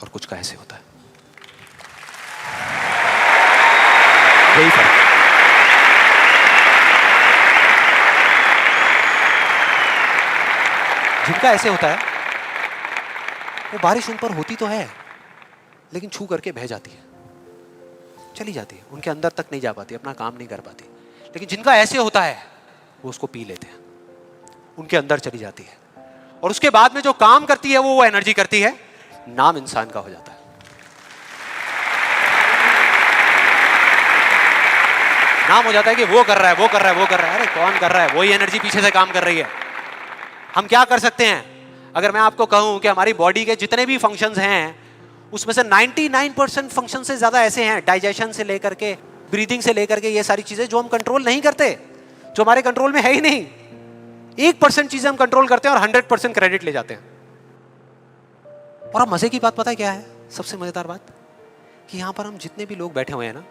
Speaker 2: और कुछ का ऐसे होता है, यही फर्क। जिनका ऐसे होता है वो बारिश उन पर होती तो है, लेकिन छू करके बह जाती है, चली जाती है, उनके अंदर तक नहीं जा पाती, अपना काम नहीं कर पाती। लेकिन जिनका ऐसे होता है वो उसको पी लेते हैं, उनके अंदर चली जाती है, और उसके बाद में जो काम करती है वो एनर्जी करती है, नाम इंसान का हो जाता है। नाम हो जाता है कि वो कर रहा है, वो कर रहा है, वो कर रहा है। अरे कौन कर रहा है? वही एनर्जी पीछे से काम कर रही है। हम क्या कर सकते हैं? अगर मैं आपको कहूं कि हमारी बॉडी के जितने भी फंक्शंस हैं, उसमें से 99% फंक्शन से ज्यादा ऐसे हैं, डाइजेशन से लेकर के, ब्रीदिंग से लेकर के, ये सारी चीजें जो हम कंट्रोल नहीं करते, जो हमारे कंट्रोल में है ही नहीं। 1% चीजें हम कंट्रोल करते हैं और 100% क्रेडिट ले जाते हैं। और अब मजे की बात पता है क्या है? सबसे मजेदार बात कि यहां पर हम जितने भी लोग बैठे हुए हैं ना,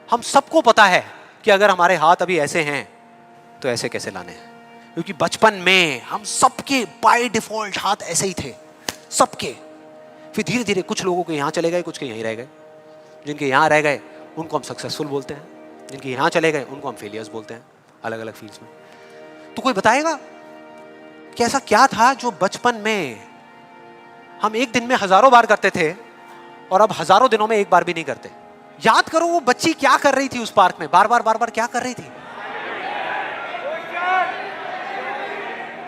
Speaker 2: हम सबको पता है कि अगर हमारे हाथ अभी ऐसे हैं तो ऐसे कैसे लाने हैं, क्योंकि बचपन में हम सबके बाय डिफॉल्ट हाथ ऐसे ही थे, सबके। फिर धीरे धीरे कुछ लोगों के यहाँ चले गए, कुछ के यहीं रह गए। जिनके यहाँ रह गए उनको हम सक्सेसफुल बोलते हैं, जिनके यहाँ चले गए उनको हम फेलियर्स बोलते हैं, अलग अलग फील्ड्स में। तो कोई बताएगा कि ऐसा क्या था जो बचपन में हम एक दिन में हजारों बार करते थे और अब हजारों दिनों में एक बार भी नहीं करते? याद करो वो बच्ची क्या कर रही थी उस पार्क में, बार बार क्या कर रही थी?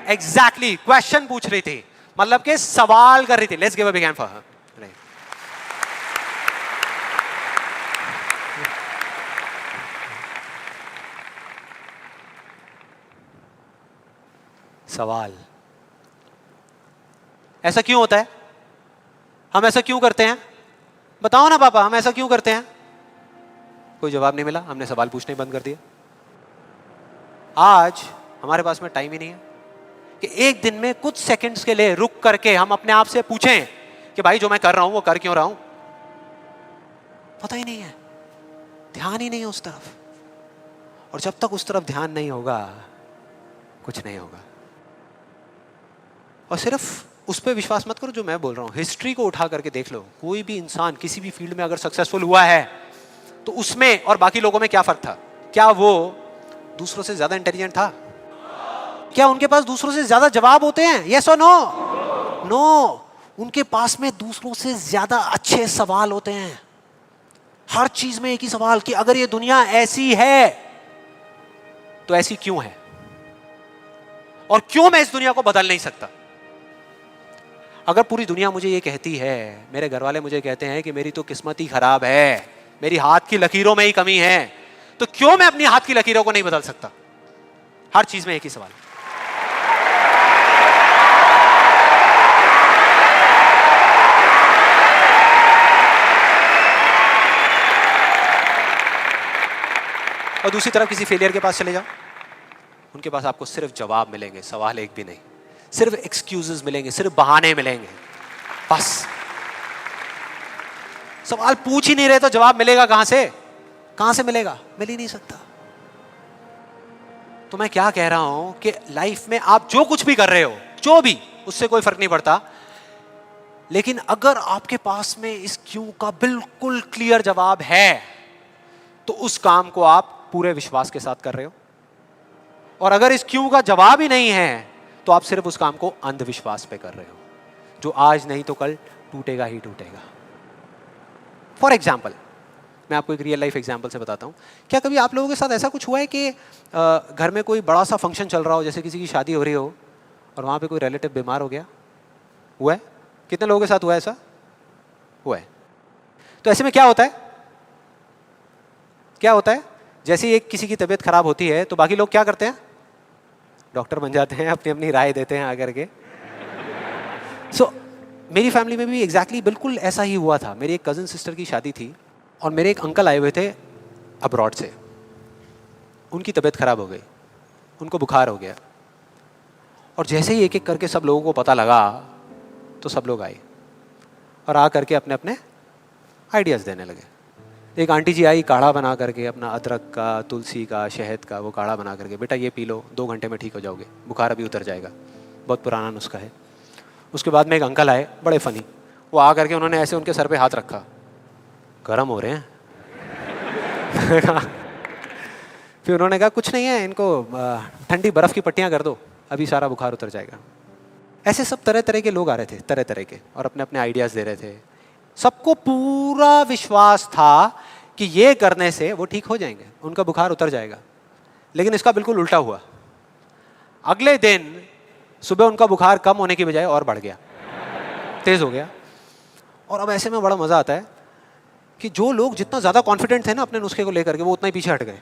Speaker 2: एग्जैक्टली क्वेश्चन पूछ रही थी, मतलब के सवाल कर रही थी। Let's give a big hand for her. सवाल, ऐसा क्यों होता है? हम ऐसा क्यों करते हैं? बताओ ना पापा, हम ऐसा क्यों करते हैं? कोई जवाब नहीं मिला, हमने सवाल पूछने बंद कर दिया। आज हमारे पास में टाइम ही नहीं है, कि एक दिन में कुछ सेकंड्स के लिए रुक करके हम अपने आप से पूछें कि भाई जो मैं कर रहा हूं वो कर क्यों रहा हूं? पता ही नहीं है, ध्यान ही नहीं है उस तरफ। और जब तक उस तरफ ध्यान नहीं होगा कुछ नहीं होगा। और सिर्फ उस पर विश्वास मत करो जो मैं बोल रहा हूं, हिस्ट्री को उठा करके देख लो। कोई भी इंसान किसी भी फील्ड में अगर सक्सेसफुल हुआ है तो उसमें और बाकी लोगों में क्या फर्क था? क्या वो दूसरों से ज्यादा इंटेलिजेंट था? क्या उनके पास दूसरों से ज्यादा जवाब होते हैं? यस और नो? नो। उनके पास में दूसरों से ज्यादा अच्छे सवाल होते हैं। हर चीज में एक ही सवाल कि अगर ये दुनिया ऐसी है तो ऐसी क्यों है, और क्यों मैं इस दुनिया को बदल नहीं सकता? अगर पूरी दुनिया मुझे ये कहती है, मेरे घर वाले मुझे कहते हैं कि मेरी तो किस्मत ही खराब है, मेरी हाथ की लकीरों में ही कमी है, तो क्यों मैं अपनी हाथ की लकीरों को नहीं बदल सकता? हर चीज में एक ही सवाल। और दूसरी तरफ किसी फेलियर के पास चले जाओ, उनके पास आपको सिर्फ जवाब मिलेंगे, सवाल एक भी नहीं। सिर्फ एक्सक्यूजेस मिलेंगे, सिर्फ बहाने मिलेंगे, बस। सवाल पूछ ही नहीं रहे तो जवाब मिलेगा कहां से? कहां से मिलेगा? मिल ही नहीं सकता। तो मैं क्या कह रहा हूं कि लाइफ में आप जो कुछ भी कर रहे हो, जो भी, उससे कोई फर्क नहीं पड़ता, लेकिन अगर आपके पास में इस क्यों का बिल्कुल क्लियर जवाब है तो उस काम को आप पूरे विश्वास के साथ कर रहे हो। और अगर इस क्यों का जवाब ही नहीं है तो आप सिर्फ उस काम को अंधविश्वास पे कर रहे हो, जो आज नहीं तो कल टूटेगा ही टूटेगा। फॉर एग्जाम्पल, मैं आपको एक रियल लाइफ एग्जाम्पल से बताता हूँ। क्या कभी आप लोगों के साथ ऐसा कुछ हुआ है कि घर में कोई बड़ा सा फंक्शन चल रहा हो, जैसे किसी की शादी हो रही हो और वहाँ पे कोई रिलेटिव बीमार हो गया? हुआ है? कितने लोगों के साथ हुआ है ऐसा? हुआ है। तो ऐसे में क्या होता है? क्या होता है? जैसे ही एक किसी की तबीयत खराब होती है तो बाकी लोग क्या करते हैं? डॉक्टर बन जाते हैं, अपनी अपनी राय देते हैं आकर के। मेरी फैमिली में भी एग्जैक्टली बिल्कुल ऐसा ही हुआ था। मेरी एक कज़न सिस्टर की शादी थी और मेरे एक अंकल आए हुए थे अब्रॉड से। उनकी तबीयत खराब हो गई, उनको बुखार हो गया, और जैसे ही एक एक करके सब लोगों को पता लगा तो सब लोग आए और आ करके अपने अपने आइडियाज़ देने लगे। एक आंटी जी आई, काढ़ा बना करके, अपना अदरक का, तुलसी का, शहद का वो काढ़ा बना करके, बेटा ये पी लो, 2 घंटे में ठीक हो जाओगे, बुखार अभी उतर जाएगा, बहुत पुराना नुस्खा है। उसके बाद में एक अंकल आए, बड़े फनी, वो आ करके उन्होंने ऐसे उनके सर पे हाथ रखा, गर्म हो रहे हैं। फिर उन्होंने कहा कुछ नहीं है, इनको ठंडी बर्फ़ की पट्टियाँ कर दो, अभी सारा बुखार उतर जाएगा। ऐसे सब तरह तरह के लोग आ रहे थे, तरह तरह के, और अपने अपने आइडियाज़ दे रहे थे। सबको पूरा विश्वास था कि ये करने से वो ठीक हो जाएंगे, उनका बुखार उतर जाएगा। लेकिन इसका बिल्कुल उल्टा हुआ। अगले दिन सुबह उनका बुखार कम होने की बजाय और बढ़ गया, तेज़ हो गया। और अब ऐसे में बड़ा मज़ा आता है कि जो लोग जितना ज़्यादा कॉन्फिडेंट थे ना अपने नुस्खे को लेकर के, वो उतना ही पीछे हट गए।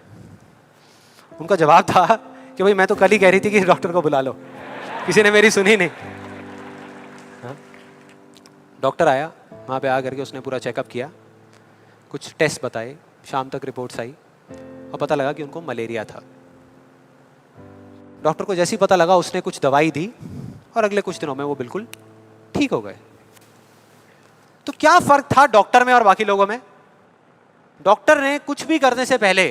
Speaker 2: उनका जवाब था कि भाई मैं तो कल ही कह रही थी कि डॉक्टर को बुला लो, किसी ने मेरी सुनी नहीं। हाँ? डॉक्टर आया, वहाँ पे आ करके उसने पूरा चेकअप किया, कुछ टेस्ट बताए, शाम तक रिपोर्ट्स आई और पता लगा कि उनको मलेरिया था। डॉक्टर को जैसे ही पता लगा उसने कुछ दवाई दी और अगले कुछ दिनों में वो बिल्कुल ठीक हो गए। तो क्या फर्क था डॉक्टर में और बाकी लोगों में? डॉक्टर ने कुछ भी करने से पहले,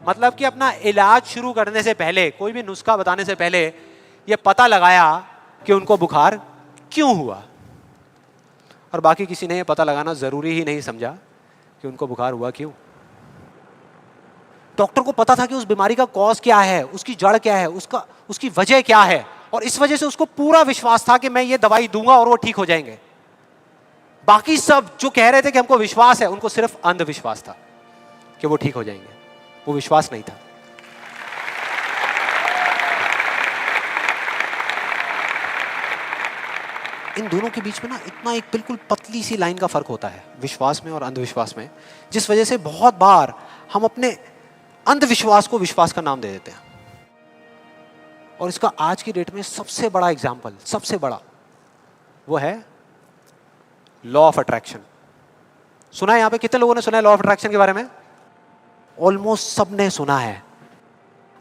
Speaker 2: मतलब कि अपना इलाज शुरू करने से पहले, कोई भी नुस्खा बताने से पहले ये पता लगाया कि उनको बुखार क्यों हुआ, और बाकी किसी ने ये पता लगाना जरूरी ही नहीं समझा कि उनको बुखार हुआ क्यों। डॉक्टर को पता था कि उस बीमारी का कॉज क्या है, उसकी जड़ क्या है, उसकी वजह क्या है, और इस वजह से उसको पूरा विश्वास था कि मैं ये दवाई दूंगा और वो ठीक हो जाएंगे। बाकी सब जो कह रहे थे कि हमको विश्वास है, उनको सिर्फ अंधविश्वास था कि वो ठीक हो जाएंगे, वो विश्वास नहीं था। इन दोनों के बीच में ना इतना एक बिल्कुल पतली सी लाइन का फर्क होता है, विश्वास में और अंधविश्वास में, जिस वजह से बहुत बार हम अपने अंधविश्वास को विश्वास का नाम दे देते हैं। और इसका आज की डेट में सबसे बड़ा एग्जाम्पल, सबसे बड़ा, वो है लॉ ऑफ अट्रैक्शन। सुना है यहाँ पे? कितने लोगों ने सुना है लॉ ऑफ अट्रैक्शन के बारे में? ऑलमोस्ट सबने सुना है।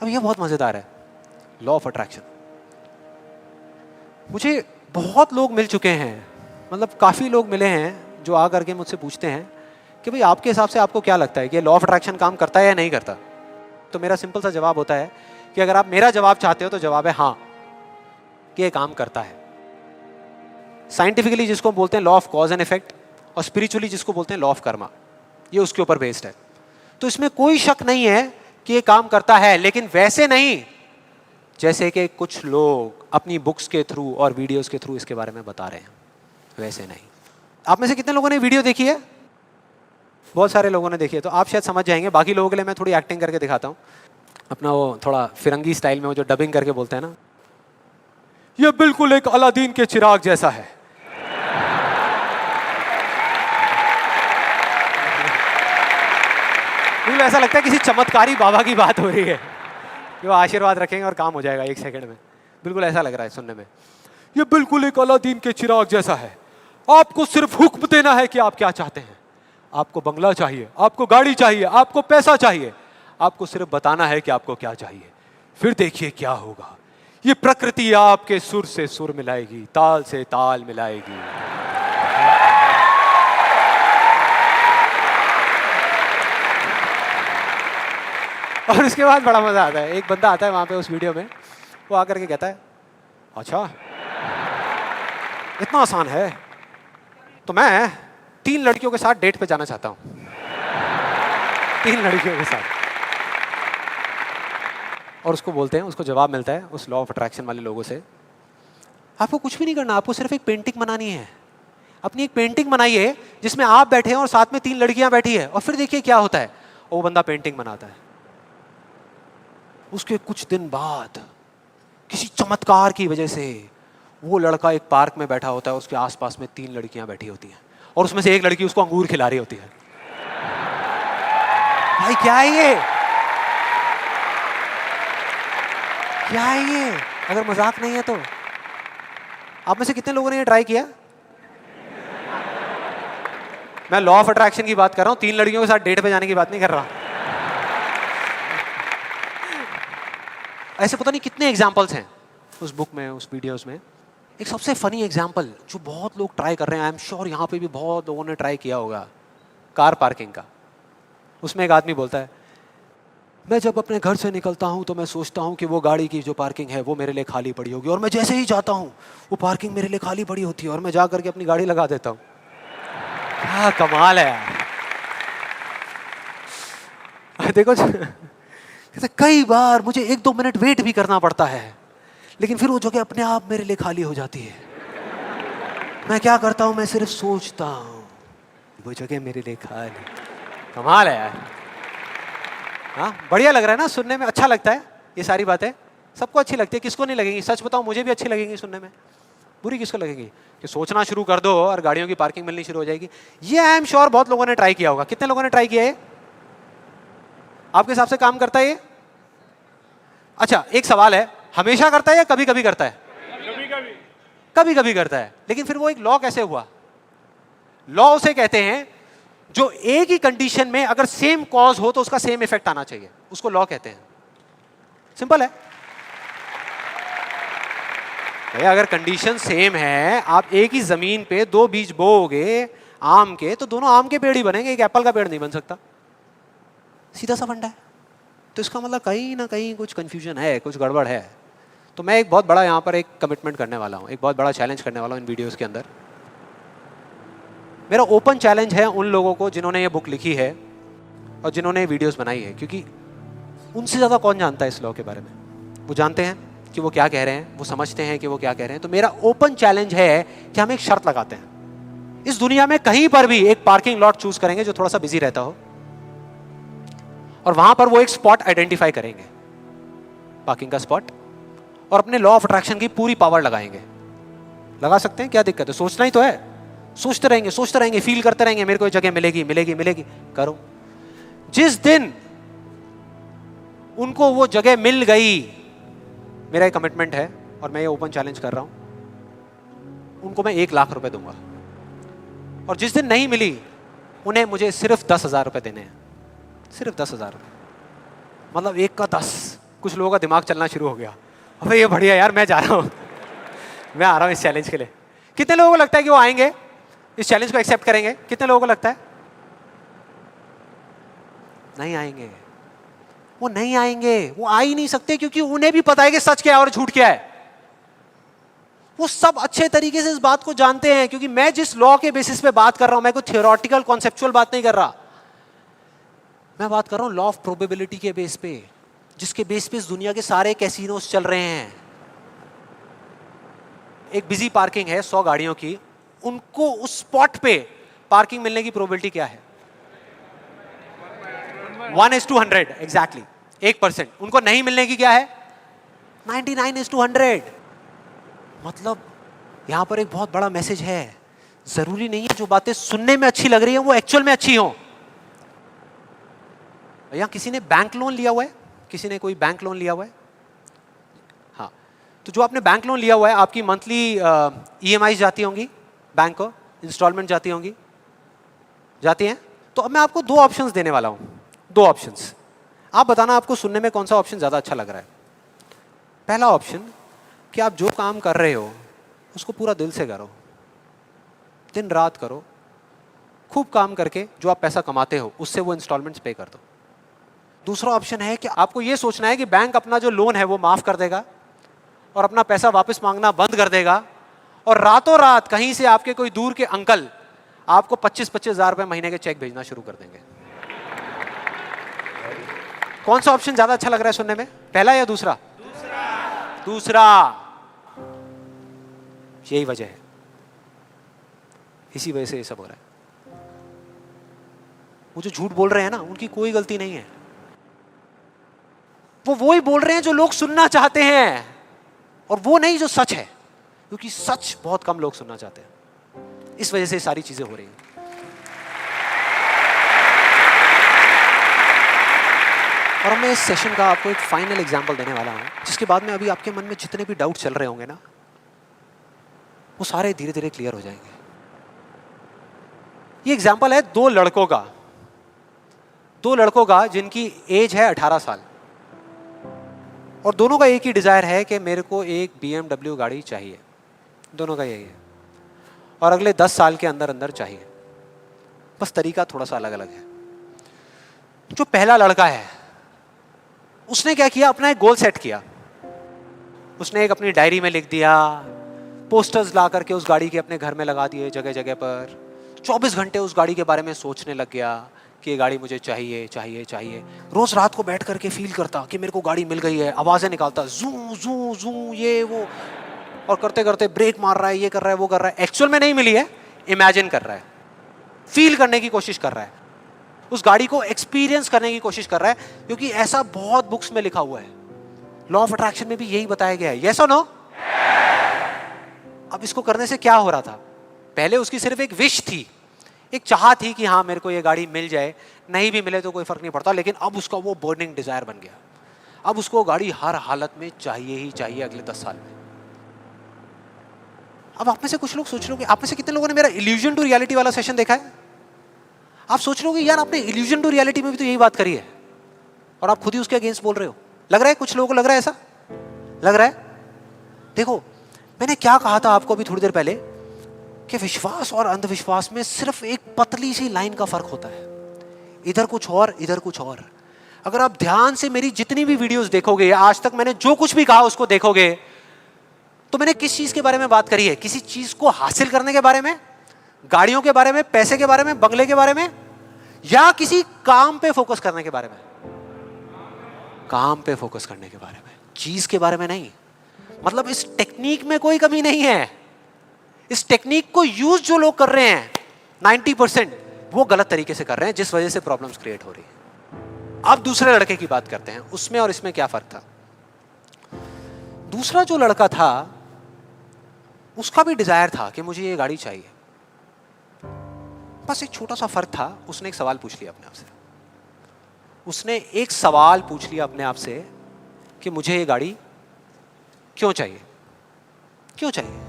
Speaker 2: अब ये बहुत मजेदार है, लॉ ऑफ अट्रैक्शन। मुझे बहुत लोग मिल चुके हैं, मतलब काफ़ी लोग मिले हैं जो आ करके मुझसे पूछते हैं कि भाई आपके हिसाब से आपको क्या लगता है कि लॉ ऑफ अट्रैक्शन काम करता है या नहीं करता। तो मेरा सिंपल सा जवाब होता है कि अगर आप मेरा जवाब चाहते हो तो जवाब है हाँ, कि ये काम करता है। साइंटिफिकली जिसको बोलते हैं law of cause and effect, और स्पिरिचुअली जिसको बोलते हैं लॉ ऑफ कर्मा, ये उसके ऊपर बेस्ड है। तो इसमें कोई शक नहीं है कि ये काम करता है, लेकिन वैसे नहीं जैसे कि कुछ लोग अपनी बुक्स के थ्रू और वीडियोस के थ्रू इसके बारे में बता रहे हैं, वैसे नहीं। आप में से कितने लोगों ने वीडियो देखी है? बहुत सारे लोगों ने देखी है, तो आप शायद समझ जाएंगे। बाकी लोगों के लिए मैं थोड़ी एक्टिंग करके दिखाता हूँ, अपना वो थोड़ा फिरंगी स्टाइल में, वो जो डबिंग करके बोलते हैं ना, ये बिल्कुल एक अलादीन के चिराग जैसा है। बिल्कुल ऐसा लगता है किसी चमत्कारी बाबा की बात हो रही है कि वो आशीर्वाद रखेंगे और काम हो जाएगा 1 सेकंड में। बिल्कुल ऐसा लग रहा है सुनने में। ये बिल्कुल एक अलादीन के चिराग जैसा है, आपको सिर्फ हुक्म देना है कि आप क्या चाहते हैं। आपको बंगला चाहिए, आपको गाड़ी चाहिए, आपको पैसा चाहिए, आपको सिर्फ बताना है कि आपको क्या चाहिए, फिर देखिए क्या होगा। ये प्रकृति आपके सुर से सुर मिलाएगी, ताल से ताल मिलाएगी। और उसके बाद बड़ा मजा आता है। एक बंदा आता है वहां पे उस वीडियो में, वो आकर के कहता है अच्छा इतना आसान है, तो मैं 3 लड़कियों के साथ डेट पे जाना चाहता हूं। 3 लड़कियों के साथ। और उसको बोलते हैं, उसको जवाब मिलता है उस लॉ ऑफ अट्रैक्शन वाले लोगों से, आपको कुछ भी नहीं करना, आपको सिर्फ एक पेंटिंग बनानी है। अपनी एक पेंटिंग बनाइए जिसमें आप बैठे हैं और साथ में 3 लड़कियां बैठी है, और फिर देखिए क्या होता है। वो बंदा पेंटिंग बनाता है। उसके कुछ दिन बाद किसी चमत्कार की वजह से वो लड़का एक पार्क में बैठा होता है, उसके आसपास में 3 लड़कियां बैठी होती हैं, और उसमें से एक लड़की उसको अंगूर खिला रही होती है। भाई क्या है ये? क्या है ये? अगर मजाक नहीं है तो आप में से कितने लोगों ने ये ट्राई किया? मैं लॉ ऑफ अट्रैक्शन की बात कर रहा हूं, 3 लड़कियों के साथ डेट पे जाने की बात नहीं कर रहा। ऐसे पता नहीं कितने एग्जाम्पल्स हैं उस बुक में, उस वीडियोस में। एक सबसे फनी एग्जाम्पल जो बहुत लोग ट्राई कर रहे हैं, आई एम श्योर यहाँ पे भी बहुत लोगों ने ट्राई किया होगा, कार पार्किंग का। उसमें एक आदमी बोलता है, मैं जब अपने घर से निकलता हूँ तो मैं सोचता हूँ कि वो गाड़ी की जो पार्किंग है वो मेरे लिए खाली पड़ी होगी, और मैं जैसे ही जाता हूँ वो पार्किंग मेरे लिए खाली पड़ी होती है, और मैं जा करके अपनी गाड़ी लगा देता हूँ। क्या कमाल है यार। देखो कई बार मुझे 1-2 मिनट वेट भी करना पड़ता है, लेकिन फिर वो जगह अपने आप मेरे लिए खाली हो जाती है। मैं क्या करता हूँ, मैं सिर्फ सोचता हूँ वो जगह मेरे लिए खाली। कमाल है यार। हाँ, बढ़िया लग रहा है ना सुनने में, अच्छा लगता है। ये सारी बातें सबको अच्छी लगती है, किसको नहीं लगेंगी? सच बताऊं, मुझे भी अच्छी लगेंगी सुनने में। बुरी किसको लगेगी? कि सोचना शुरू कर दो और गाड़ियों की पार्किंग मिलनी शुरू हो जाएगी। ये आई एम श्योर बहुत लोगों ने ट्राई किया होगा। कितने लोगों ने ट्राई किया है? आपके हिसाब से काम करता है ये? अच्छा, एक सवाल है, हमेशा करता है या कभी कभी करता है? कभी कभी करता है। लेकिन फिर वो एक लॉ कैसे हुआ? लॉ उसे कहते हैं जो एक ही कंडीशन में अगर सेम कॉज हो तो उसका सेम इफेक्ट आना चाहिए, उसको लॉ कहते हैं। सिंपल है भैया। अगर कंडीशन सेम है, आप एक ही जमीन पे 2 बीज बोओगे आम के, तो दोनों आम के पेड़ ही बनेंगे, एक एप्पल का पेड़ नहीं बन सकता। सीधा सा फंडा है। तो इसका मतलब कहीं ना कहीं कुछ कंफ्यूजन है, कुछ गड़बड़ है। तो मैं एक बहुत बड़ा यहाँ पर एक कमिटमेंट करने वाला हूँ, एक बहुत बड़ा चैलेंज करने वाला हूँ इन वीडियोस के अंदर। मेरा ओपन चैलेंज है उन लोगों को जिन्होंने ये बुक लिखी है और जिन्होंने ये वीडियोस बनाई है, क्योंकि उनसे ज़्यादा कौन जानता है इस लॉ के बारे में। वो जानते हैं कि वो क्या कह रहे हैं, वो समझते हैं कि वो क्या कह रहे हैं। तो मेरा ओपन चैलेंज है कि हम एक शर्त लगाते हैं, इस दुनिया में कहीं पर भी एक पार्किंग लॉट चूज करेंगे जो थोड़ा सा बिजी रहता हो, और वहां पर वो एक स्पॉट आइडेंटिफाई करेंगे, पार्किंग का स्पॉट, और अपने लॉ ऑफ अट्रैक्शन की पूरी पावर लगाएंगे। लगा सकते हैं, क्या दिक्कत है? सोचना ही तो है। सोचते रहेंगे, फील करते रहेंगे, मेरे को ये जगह मिलेगी मिलेगी मिलेगी। करो। जिस दिन उनको वो जगह मिल गई, मेरा एक कमिटमेंट है और मैं ये ओपन चैलेंज कर रहा हूं, उनको मैं 1 लाख रुपए दूंगा। और जिस दिन नहीं मिली, उन्हें मुझे सिर्फ 10,000 रुपए देने हैं। सिर्फ 10,000 रुपए, मतलब 1 का 10। कुछ लोगों का दिमाग चलना शुरू हो गया, अबे ये बढ़िया यार, मैं जा रहा हूं। मैं आ रहा हूं इस चैलेंज के लिए। कितने लोगों को लगता है कि वो आएंगे, इस चैलेंज को एक्सेप्ट करेंगे? कितने लोगों को लगता है नहीं आएंगे? वो नहीं आएंगे, वो आ ही नहीं सकते, क्योंकि उन्हें भी पता है कि सच क्या है और झूठ क्या है। वो सब अच्छे तरीके से इस बात को जानते हैं, क्योंकि मैं जिस लॉ के बेसिस पे बात कर रहा हूं, मैं कोई थियोरेटिकल कॉन्सेप्चुअल बात नहीं कर रहा, मैं बात कर रहा हूं लॉ ऑफ प्रोबेबिलिटी के बेस पे, जिसके बेस पे इस दुनिया के सारे कैसीनोस चल रहे हैं। एक बिजी पार्किंग है 100 गाड़ियों की, उनको उस स्पॉट पे पार्किंग मिलने की प्रोबेबिलिटी क्या है? 1:100 एग्जैक्टली, 1%। उनको नहीं मिलने की क्या है? 99:100। मतलब यहां पर एक बहुत बड़ा मैसेज है, जरूरी नहीं है जो बातें सुनने में अच्छी लग रही है वो एक्चुअल में अच्छी हो। यहां किसी ने बैंक लोन लिया हुआ है? किसी ने कोई बैंक लोन लिया हुआ है? हाँ, तो जो आपने बैंक लोन लिया हुआ है, आपकी मंथली EMI जाती होंगी बैंक को, इंस्टॉलमेंट जाती होंगी, जाती हैं? तो अब मैं आपको 2 ऑप्शंस देने वाला हूं, 2 ऑप्शंस। आप बताना आपको सुनने में कौन सा ऑप्शन ज्यादा अच्छा लग रहा है। पहला ऑप्शन कि आप जो काम कर रहे हो उसको पूरा दिल से करो, दिन रात करो, खूब काम करके जो आप पैसा कमाते हो उससे वो इंस्टॉलमेंट्स पे कर दो। दूसरा ऑप्शन है कि आपको ये सोचना है कि बैंक अपना जो लोन है वो माफ कर देगा और अपना पैसा वापस मांगना बंद कर देगा, और रातों रात कहीं से आपके कोई दूर के अंकल आपको 25-25 हजार रुपए महीने के चेक भेजना शुरू कर देंगे। कौन सा ऑप्शन ज्यादा अच्छा लग रहा है सुनने में, पहला या दूसरा? दूसरा। यही वजह है, इसी वजह से ये सब हो रहा है। वो जो झूठ बोल रहे हैं ना, उनकी कोई गलती नहीं है, वो ही बोल रहे हैं जो लोग सुनना चाहते हैं, और वो नहीं जो सच है, क्योंकि सच बहुत कम लोग सुनना चाहते हैं। इस वजह से सारी चीजें हो रही हैं। और अब मैं इस सेशन का आपको एक फाइनल एग्जांपल देने वाला हूं, जिसके बाद में अभी आपके मन में जितने भी डाउट चल रहे होंगे ना, वो सारे धीरे धीरे क्लियर हो जाएंगे। ये एग्जांपल है 2 लड़कों का, 2 लड़कों का जिनकी एज है 18 साल, और दोनों का एक ही डिजायर है कि मेरे को एक BMW गाड़ी चाहिए। दोनों का यही है, और अगले 10 साल के अंदर अंदर चाहिए, बस तरीका थोड़ा सा अलग अलग है। जो पहला लड़का है उसने क्या किया, अपना एक गोल सेट किया। उसने एक अपनी डायरी में लिख दिया, पोस्टर्स ला करके उस गाड़ी के अपने घर में लगा दिए जगह जगह पर। 24 घंटे उस गाड़ी के बारे में सोचने लग गया कि ये गाड़ी मुझे चाहिए चाहिए चाहिए। रोज रात को बैठ करके फील करता कि मेरे को गाड़ी मिल गई है, आवाजें निकालता, जू जू जू ये वो, और करते करते ब्रेक मार रहा है, ये कर रहा है, वो कर रहा है। एक्चुअल में नहीं मिली है, इमेजिन कर रहा है, फील करने की कोशिश कर रहा है, उस गाड़ी को एक्सपीरियंस करने की कोशिश कर रहा है, क्योंकि ऐसा बहुत बुक्स में लिखा हुआ है। लॉ ऑफ अट्रैक्शन में भी यही बताया गया है। यस और नो? अब इसको करने से क्या हो रहा था? पहले उसकी सिर्फ एक विश थी, एक चाह थी कि हाँ मेरे को ये गाड़ी मिल जाए, नहीं भी मिले तो कोई फर्क नहीं पड़ता, लेकिन अब उसका वो बर्निंग डिजायर बन गया। अब उसको गाड़ी हर हालत में चाहिए ही चाहिए अगले 10 साल में। अब आप में से कुछ लोग सोच रहे हो, आप में से कितने लोगों ने मेरा इल्यूजन टू रियलिटी वाला सेशन देखा है? आप सोच रहे हो कि यार आपने इल्यूजन टू रियलिटी में भी तो यही बात करी है, और आप खुद ही उसके अगेंस्ट बोल रहे हो। लग रहा है कुछ लोगों को, लग रहा है ऐसा लग रहा है। देखो मैंने क्या कहा था आपको अभी थोड़ी देर पहले, कि विश्वास और अंधविश्वास में सिर्फ एक पतली सी लाइन का फर्क होता है, इधर कुछ और इधर कुछ और। अगर आप ध्यान से मेरी जितनी भी वीडियोस देखोगे, आज तक मैंने जो कुछ भी कहा उसको देखोगे, तो मैंने किस चीज के बारे में बात करी है? किसी चीज को हासिल करने के बारे में, गाड़ियों के बारे में, पैसे के बारे में, बंगले के बारे में, या किसी काम पे फोकस करने के बारे में? काम पे फोकस करने के बारे में, चीज के बारे में नहीं। मतलब इस टेक्निक में कोई कमी नहीं है। इस टेक्निक को यूज जो लोग कर रहे हैं 90% वो गलत तरीके से कर रहे हैं, जिस वजह से प्रॉब्लम्स क्रिएट हो रही है। अब दूसरे लड़के की बात करते हैं, उसमें और इसमें क्या फर्क था। दूसरा जो लड़का था उसका भी डिजायर था कि मुझे ये गाड़ी चाहिए, बस एक छोटा सा फर्क था। उसने एक सवाल पूछ लिया अपने आप से, उसने एक सवाल पूछ लिया अपने आप से कि मुझे ये गाड़ी क्यों चाहिए, क्यों चाहिए।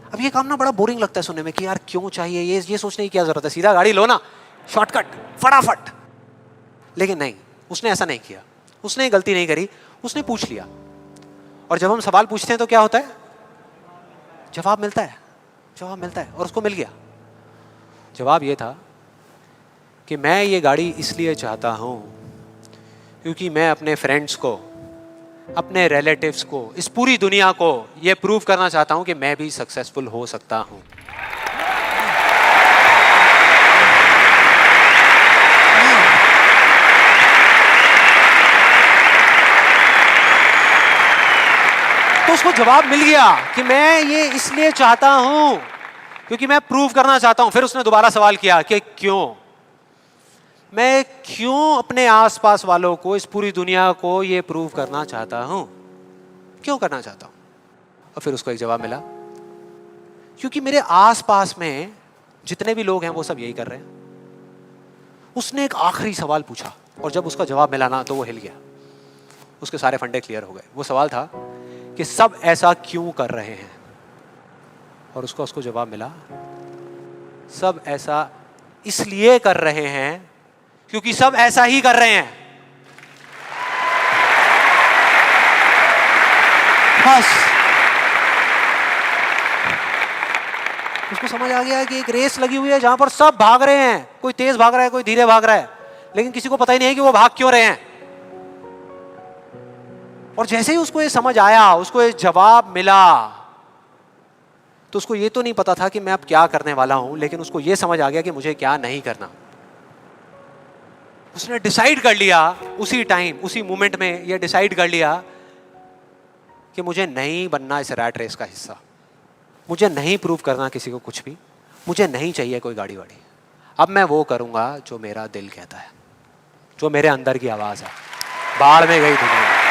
Speaker 2: अब ये काम ना बड़ा बोरिंग लगता है सुनने में कि यार क्यों चाहिए, ये सोचने की क्या जरूरत है, सीधा गाड़ी लो ना, शॉर्टकट फटाफट। लेकिन नहीं, उसने ऐसा नहीं किया, उसने गलती नहीं करी, उसने पूछ लिया। और जब हम सवाल पूछते हैं तो क्या होता है, जवाब मिलता है, जवाब मिलता है, और उसको मिल गया। जवाब ये था कि मैं ये गाड़ी इसलिए चाहता हूँ क्योंकि मैं अपने फ्रेंड्स को, अपने रिलेटिव्स को, इस पूरी दुनिया को ये प्रूव करना चाहता हूँ कि मैं भी सक्सेसफुल हो सकता हूँ। तो उसको जवाब मिल गया कि मैं ये इसलिए चाहता हूं क्योंकि मैं प्रूव करना चाहता हूं। फिर उसने दोबारा सवाल किया कि क्यों, मैं क्यों अपने आसपास वालों को, इस पूरी दुनिया को ये प्रूव करना चाहता हूं, क्यों करना चाहता हूं? और फिर उसको एक जवाब मिला, क्योंकि मेरे आसपास में जितने भी लोग हैं वो सब यही कर रहे हैं। उसने एक आखिरी सवाल पूछा और जब उसका जवाब मिला ना तो वो हिल गया, उसके सारे फंडे क्लियर हो गए। वो सवाल था कि सब ऐसा क्यों कर रहे हैं, और उसको जवाब मिला, सब ऐसा इसलिए कर रहे हैं क्योंकि सब ऐसा ही कर रहे हैं। बस उसको समझ आ गया कि एक रेस लगी हुई है जहां पर सब भाग रहे हैं, कोई तेज भाग रहा है, कोई धीरे भाग रहा है, लेकिन किसी को पता ही नहीं है कि वो भाग क्यों रहे हैं। और जैसे ही उसको ये समझ आया, उसको ये जवाब मिला, तो उसको ये तो नहीं पता था कि मैं अब क्या करने वाला हूं, लेकिन उसको ये समझ आ गया कि मुझे क्या नहीं करना। उसने डिसाइड कर लिया उसी टाइम, उसी मोमेंट में ये डिसाइड कर लिया कि मुझे नहीं बनना इस रैट रेस का हिस्सा, मुझे नहीं प्रूव करना किसी को कुछ भी, मुझे नहीं चाहिए कोई गाड़ी वाड़ी। अब मैं वो करूंगा जो मेरा दिल कहता है, जो मेरे अंदर की आवाज है। बाढ़ में गई दुनिया।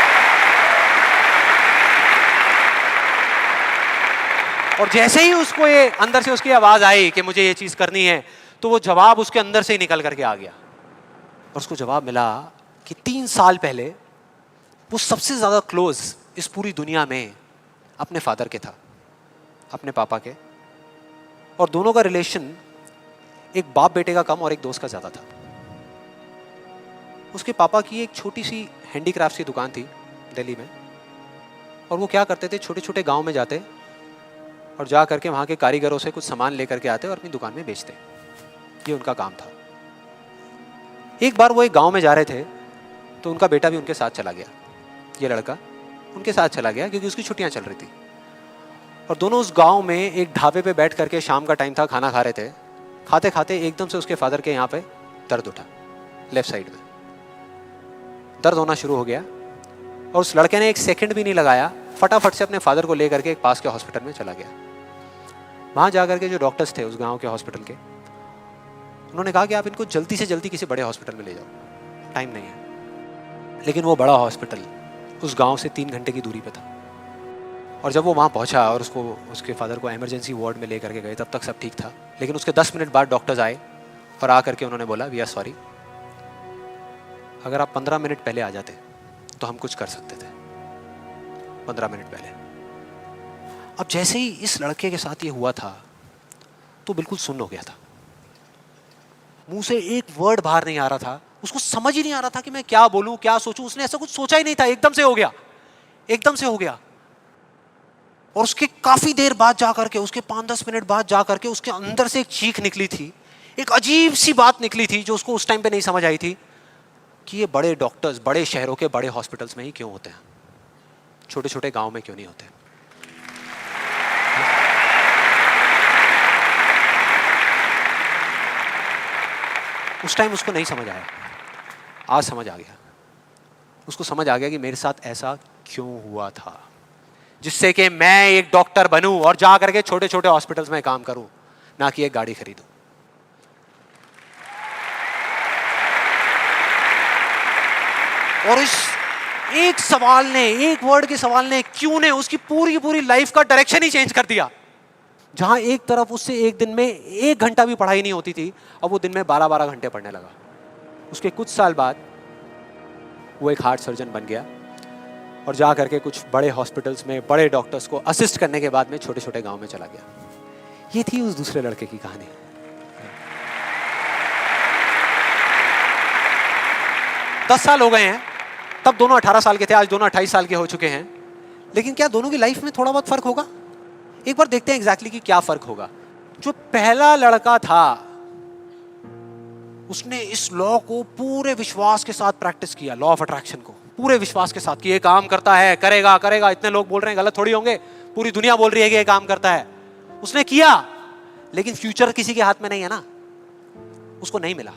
Speaker 2: और जैसे ही उसको ये अंदर से उसकी आवाज आई कि मुझे ये चीज करनी है, तो वो जवाब उसके अंदर से ही निकल करके आ गया। और उसको जवाब मिला कि 3 साल पहले वो सबसे ज्यादा क्लोज इस पूरी दुनिया में अपने फादर के था, अपने पापा के, और दोनों का रिलेशन एक बाप बेटे का कम और एक दोस्त का ज्यादा था। उसके पापा की एक छोटी सी हैंडीक्राफ्ट की दुकान थी दिल्ली में, और वो क्या करते थे, छोटे छोटे गांव में जाते और जा करके वहाँ के कारीगरों से कुछ सामान लेकर के आते और अपनी दुकान में बेचते। ये उनका काम था। एक बार वो एक गांव में जा रहे थे तो उनका बेटा भी उनके साथ चला गया। ये लड़का उनके साथ चला गया क्योंकि उसकी छुट्टियां चल रही थी, और दोनों उस गांव में एक ढाबे पे बैठ करके, शाम का टाइम था, खाना खा रहे थे। खाते खाते एकदम से उसके फादर के यहाँ पे दर्द उठा, लेफ्ट साइड में दर्द होना शुरू हो गया, और उस लड़के ने एक सेकंड भी नहीं लगाया, फटाफट से अपने फादर को लेकर के एक पास के हॉस्पिटल में चला गया। वहां जाकर के जो डॉक्टर्स थे उस गांव के हॉस्पिटल के, उन्होंने कहा कि आप इनको जल्दी से जल्दी किसी बड़े हॉस्पिटल में ले जाओ, टाइम नहीं है। लेकिन वो बड़ा हॉस्पिटल उस गांव से 3 घंटे की दूरी पे था। और जब वो वहां पहुंचा और उसको, उसके फादर को इमरजेंसी वार्ड में लेकर के गए, तब तक सब ठीक था। लेकिन उसके 10 मिनट बाद डॉक्टर्स आए और आकर के उन्होंने बोला, वी आर सॉरी, अगर आप 15 मिनट पहले आ जाते तो हम कुछ कर सकते थे। 15 मिनट पहले। अब जैसे ही इस लड़के के साथ ये हुआ था तो बिल्कुल सुन्न हो गया था, मुंह से एक वर्ड बाहर नहीं आ रहा था, उसको समझ ही नहीं आ रहा था कि मैं क्या बोलूं, क्या सोचूं। उसने ऐसा कुछ सोचा ही नहीं था, एकदम से हो गया, एकदम से हो गया। और उसके काफी देर बाद जाकर के, उसके 5-10 मिनट बाद जाकर के उसके अंदर से एक चीख निकली थी, एक अजीब सी बात निकली थी जो उसको उस टाइम पे नहीं समझ आई थी कि ये बड़े डॉक्टर्स बड़े शहरों के बड़े हॉस्पिटल्स में ही क्यों होते हैं, छोटे छोटे गांव में क्यों नहीं होते। उस टाइम उसको नहीं समझ आया, आज समझ आ गया। उसको समझ आ गया कि मेरे साथ ऐसा क्यों हुआ था, जिससे कि मैं एक डॉक्टर बनूं और जा करके छोटे छोटे हॉस्पिटल्स में काम करूं, ना कि एक गाड़ी खरीदूं। और इस एक सवाल ने, एक वर्ड के सवाल ने, क्यों ने, उसकी पूरी पूरी लाइफ का डायरेक्शन ही चेंज कर दिया। जहां एक तरफ उससे एक दिन में 1 घंटा भी पढ़ाई नहीं होती थी, अब वो दिन में 12-12 घंटे पढ़ने लगा। उसके कुछ साल बाद वो एक हार्ट सर्जन बन गया और जा करके कुछ बड़े हॉस्पिटल्स में बड़े डॉक्टर्स को असिस्ट करने के बाद में छोटे छोटे गांव में चला गया। ये थी उस दूसरे लड़के की कहानी। 10 साल हो गए हैं, तब दोनों 18 साल के थे, आज दोनों 28 साल के हो चुके हैं। लेकिन क्या दोनों की लाइफ में थोड़ा बहुत फर्क होगा? एक बार देखते हैं एग्जैक्टली कि क्या फर्क होगा। जो पहला लड़का था उसने इस लॉ को पूरे विश्वास के साथ प्रैक्टिस किया, लॉ ऑफ अट्रैक्शन को पूरे विश्वास के साथ कि ये काम करता है, करेगा करेगा, इतने लोग बोल रहे हैं गलत थोड़ी होंगे, पूरी दुनिया बोल रही है कि ये काम करता है। उसने किया, लेकिन फ्यूचर किसी के हाथ में नहीं है ना, उसको नहीं मिला,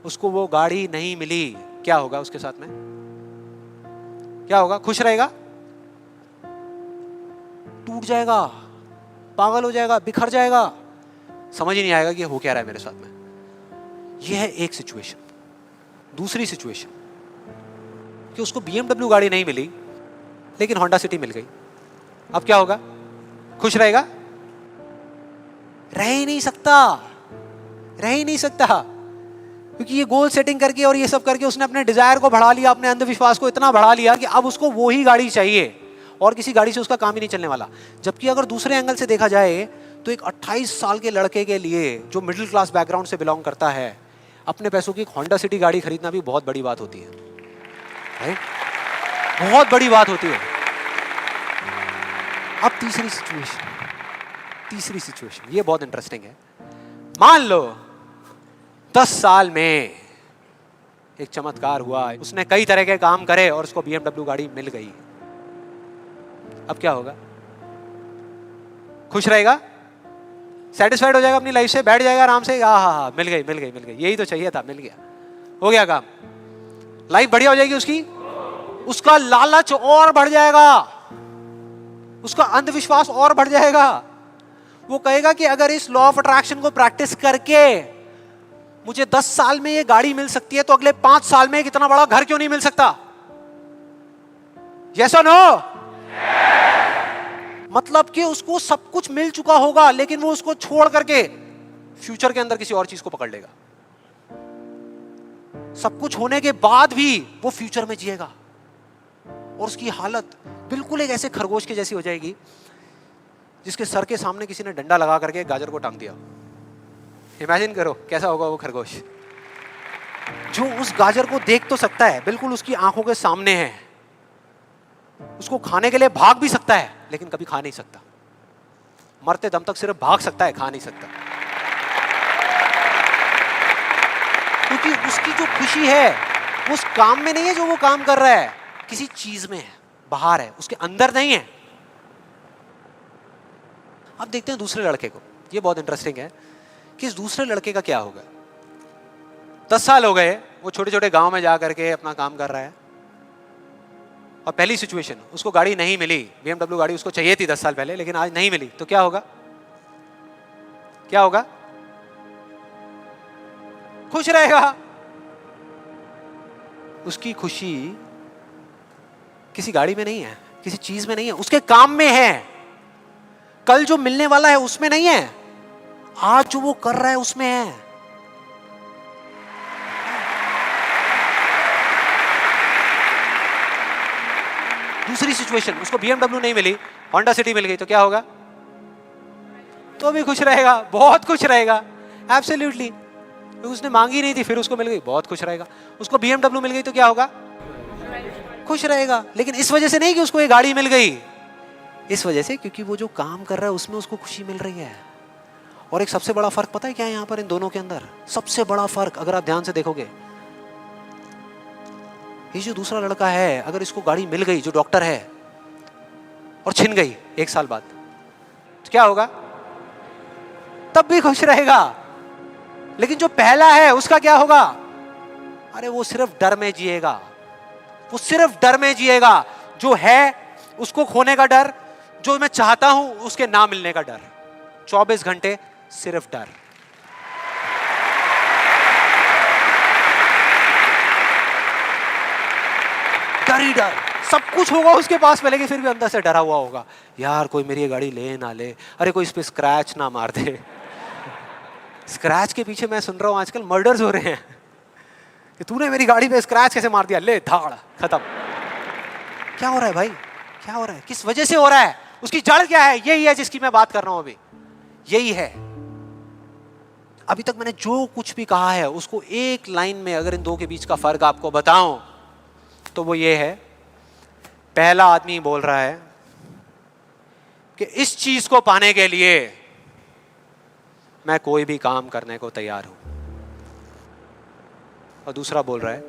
Speaker 2: उसको वो गाड़ी नहीं मिली। क्या होगा उसके साथ में? क्या होगा? खुश रहेगा? टूट जाएगा, पागल हो जाएगा, बिखर जाएगा, समझ ही नहीं आएगा कि हो क्या रहा है मेरे साथ में। यह है एक सिचुएशन। दूसरी सिचुएशन कि उसको BMW गाड़ी नहीं मिली लेकिन होंडा सिटी मिल गई। अब क्या होगा? खुश रहेगा? रह ही नहीं सकता, रह ही नहीं सकता, क्योंकि ये गोल सेटिंग करके और ये सब करके उसने अपने डिजायर को बढ़ा लिया, अपने अंधविश्वास को इतना बढ़ा लिया कि अब उसको वो ही गाड़ी चाहिए और किसी गाड़ी से उसका काम ही नहीं चलने वाला। जबकि अगर दूसरे एंगल से देखा जाए तो एक 28 साल के लड़के के लिए जो मिडिल क्लास बैकग्राउंड से बिलोंग करता है, अपने पैसों की एक होंडा सिटी गाड़ी खरीदना भी बहुत बड़ी बात होती है, राइट? बहुत बड़ी बात होती है। अब तीसरी सिचुएशन ये बहुत इंटरेस्टिंग है। मान लो 10 साल में एक चमत्कार हुआ, उसने कई तरह के काम करे और उसको BMW गाड़ी मिल गई। अब क्या होगा? खुश रहेगा? सेटिस्फाइड हो जाएगा अपनी लाइफ से, बैठ जाएगा आराम से, हाँ, मिल गई, यही तो चाहिए था, मिल गया, हो गया काम, लाइफ बढ़िया हो जाएगी उसकी। उसका लालच और बढ़ जाएगा, उसका अंधविश्वास और बढ़ जाएगा। वो कहेगा कि अगर इस लॉ ऑफ अट्रैक्शन को प्रैक्टिस करके मुझे 10 साल में ये गाड़ी मिल सकती है तो अगले 5 साल में कितना बड़ा घर क्यों नहीं मिल सकता? यस और नो? मतलब कि उसको सब कुछ मिल चुका होगा लेकिन वो उसको छोड़ करके फ्यूचर के अंदर किसी और चीज को पकड़ लेगा। सब कुछ होने के बाद भी वो फ्यूचर में जिएगा और उसकी हालत बिल्कुल एक ऐसे खरगोश के जैसी हो जाएगी जिसके सर के सामने किसी ने डंडा लगा करके गाजर को टांग दिया। इमेजिन करो कैसा होगा वो खरगोश, जो उस गाजर को देख तो सकता है, बिल्कुल उसकी आंखों के सामने है, उसको खाने के लिए भाग भी सकता है लेकिन कभी खा नहीं सकता, मरते दम तक सिर्फ भाग सकता है, खा नहीं सकता। क्योंकि उसकी जो खुशी है वो उस काम में नहीं है जो वो काम कर रहा है, किसी चीज में है, बाहर है, उसके अंदर नहीं है। अब देखते हैं दूसरे लड़के को। ये बहुत इंटरेस्टिंग है कि इस दूसरे लड़के का क्या होगा। 10 साल हो गए, वो छोटे छोटे गांव में जा करके अपना काम कर रहा है और पहली सिचुएशन, उसको गाड़ी नहीं मिली, BMW गाड़ी उसको चाहिए थी 10 साल पहले लेकिन आज नहीं मिली, तो क्या होगा? क्या होगा? खुश रहेगा। उसकी खुशी किसी गाड़ी में नहीं है, किसी चीज में नहीं है, उसके काम में है। कल जो मिलने वाला है उसमें नहीं है, आज जो वो कर रहा है उसमें है। दूसरी सिचुएशन, उसको BMW नहीं मिली, होंडा सिटी मिल गई, तो क्या होगा? तो भी खुश रहेगा, बहुत खुश रहेगा, एब्सोल्युटली। उसने मांगी नहीं थी, फिर उसको मिल गई, बहुत खुश रहेगा। उसको BMW मिल गई तो क्या होगा? खुश रहेगा। लेकिन इस वजह से नहीं कि उसको ये गाड़ी मिल गई, इस वजह से क्योंकि वो जो काम कर रहा है उसमें उसको खुशी मिल रही है। और एक सबसे बड़ा फर्क पता है क्या है यहाँ पर इन दोनों के अंदर? सबसे बड़ा फर्क अगर आप ध्यान से देखोगे, ये जो दूसरा लड़का है, अगर इसको गाड़ी मिल गई, जो डॉक्टर है, और छिन गई 1 साल बाद, तो क्या होगा? तब भी खुश रहेगा। लेकिन जो पहला है उसका क्या होगा? अरे वो सिर्फ डर में जिएगा, वो सिर्फ डर में जिएगा। जो है उसको खोने का डर, जो मैं चाहता हूं उसके ना मिलने का डर, 24 घंटे सिर्फ डर। डर ही डर, सब कुछ होगा उसके पास में लेकिन फिर भी अंदर से डरा हुआ होगा, यार कोई मेरी गाड़ी ले ना ले, अरे कोई इस पे स्क्रैच ना मार दे। स्क्रैच के पीछे मैं सुन रहा हूं आजकल मर्डर्स हो रहे हैं कि तूने मेरी गाड़ी पे स्क्रैच कैसे मार दिया, ले धाड़, खत्म। क्या हो रहा है भाई? क्या हो रहा है? किस वजह से हो रहा है? उसकी जड़ क्या है? यही है जिसकी मैं बात कर रहा हूं अभी, यही है। अभी तक मैंने जो कुछ भी कहा है उसको एक लाइन में अगर इन दो के बीच का फर्क आपको बताऊं तो वो ये है, पहला आदमी बोल रहा है कि इस चीज को पाने के लिए मैं कोई भी काम करने को तैयार हूं। और दूसरा बोल रहा है,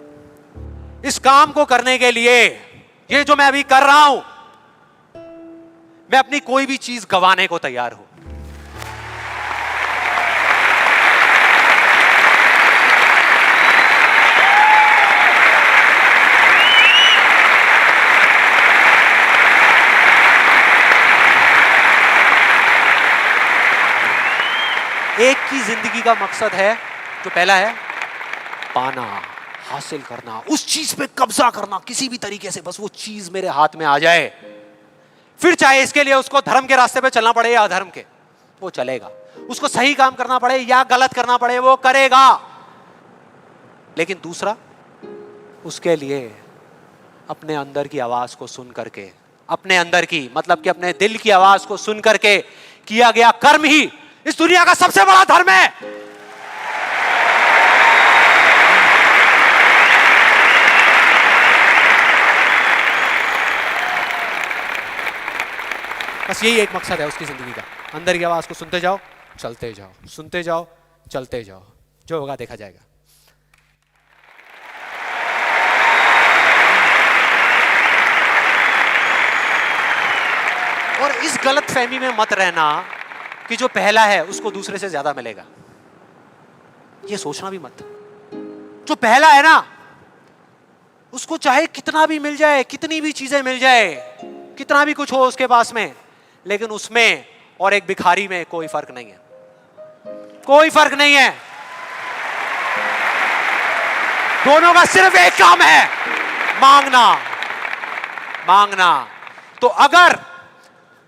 Speaker 2: इस काम को करने के लिए, ये जो मैं अभी कर रहा हूं, मैं अपनी कोई भी चीज गंवाने को तैयार हूं। एक की जिंदगी का मकसद है, जो पहला है पाना, हासिल करना, उस चीज पे कब्जा करना किसी भी तरीके से, बस वो चीज मेरे हाथ में आ जाए। फिर चाहे इसके लिए उसको धर्म के रास्ते पे चलना पड़े या अधर्म के, वो चलेगा। उसको सही काम करना पड़े या गलत करना पड़े, वो करेगा। लेकिन दूसरा, उसके लिए अपने अंदर की आवाज को सुन करके, अपने अंदर की मतलब कि अपने दिल की आवाज को सुन करके किया गया कर्म ही इस दुनिया का सबसे बड़ा धर्म है। बस यही एक मकसद है उसकी जिंदगी का, अंदर की आवाज को सुनते जाओ, चलते जाओ, सुनते जाओ, चलते जाओ, जो होगा देखा जाएगा। और इस गलत फहमी में मत रहना कि जो पहला है उसको दूसरे से ज्यादा मिलेगा, ये सोचना भी मत। जो पहला है ना, उसको चाहे कितना भी मिल जाए, कितनी भी चीजें मिल जाए, कितना भी कुछ हो उसके पास में, लेकिन उसमें और एक भिखारी में कोई फर्क नहीं है, कोई फर्क नहीं है। दोनों का सिर्फ एक काम है, मांगना, मांगना। तो अगर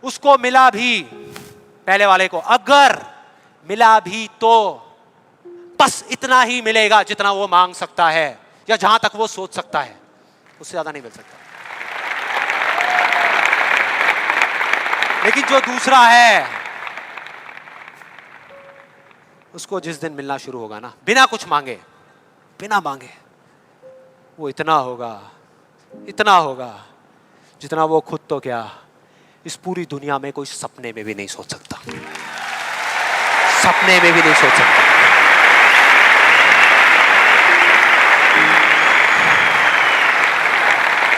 Speaker 2: उसको मिला भी, पहले वाले को अगर मिला भी, तो बस इतना ही मिलेगा जितना वो मांग सकता है या जहां तक वो सोच सकता है, उससे ज्यादा नहीं मिल सकता। लेकिन जो दूसरा है, उसको जिस दिन मिलना शुरू होगा ना, बिना कुछ मांगे, बिना मांगे, वो इतना होगा, इतना होगा जितना वो खुद तो क्या, इस पूरी दुनिया में कोई सपने में भी नहीं सोच सकता, सपने में भी नहीं सोच सकता।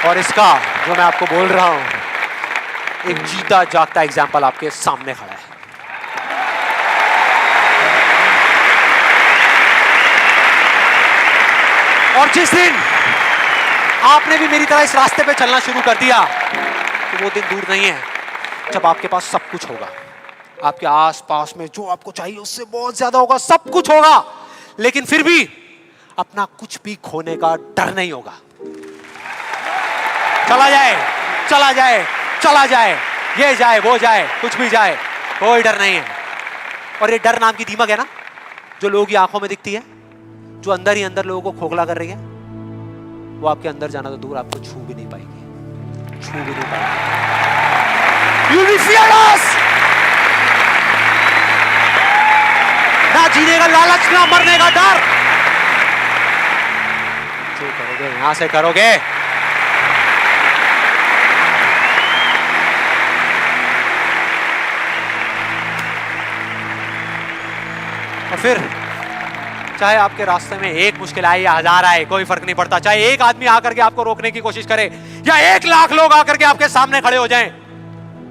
Speaker 2: और इसका जो मैं आपको बोल रहा हूं, एक जीता जागता एग्जाम्पल आपके सामने खड़ा है। और जिस दिन आपने भी मेरी तरह इस रास्ते पे चलना शुरू कर दिया, तो वो दिन दूर नहीं है जब आपके पास सब कुछ होगा, आपके आसपास में जो आपको चाहिए उससे बहुत ज्यादा होगा, सब कुछ होगा, लेकिन फिर भी अपना कुछ भी खोने का डर नहीं होगा। चला जाए, चला जाए, चला जाए, ये जाए, वो जाए, कुछ भी जाए, कोई डर नहीं है। और ये डर नाम की दीमक है ना, जो लोगों की आंखों में दिखती है, जो अंदर ही अंदर लोगों को खोखला कर रही है, वो आपके अंदर जाना तो दूर, आपको छू भी नहीं पाएगी, छू भी नहीं पाएगी। You will be fearless। ना जीने का लालच, ना मरने का डर। जो करोगे यहां से करोगे। और फिर चाहे आपके रास्ते में एक मुश्किल आए या हजार आए, कोई फर्क नहीं पड़ता। चाहे एक आदमी आकर के आपको रोकने की कोशिश करे या 1 लाख लोग आकर के आपके सामने खड़े हो जाएं,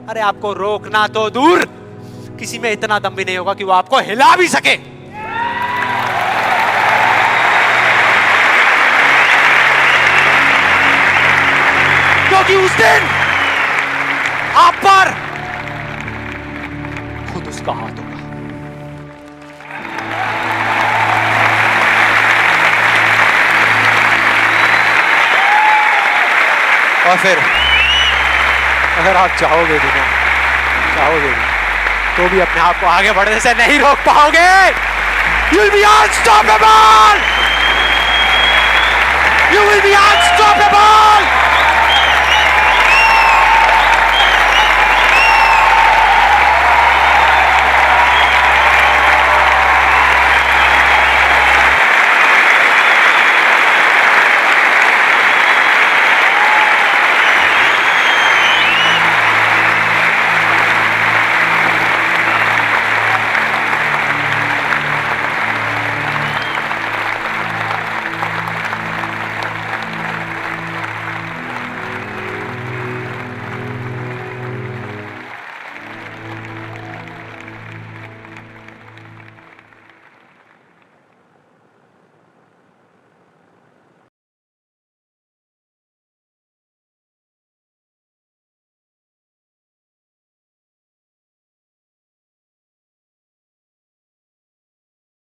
Speaker 2: अरे आपको रोकना तो दूर, किसी में इतना दम भी नहीं होगा कि वो आपको हिला भी सके। क्योंकि उस दिन आप पर खुद उसका हाथ होगा। और फिर अगर आप चाहोगे भी ना, चाहोगे भी, तो भी अपने आप को आगे बढ़ने से नहीं रोक पाओगे। You will be unstoppable! You will be unstoppable!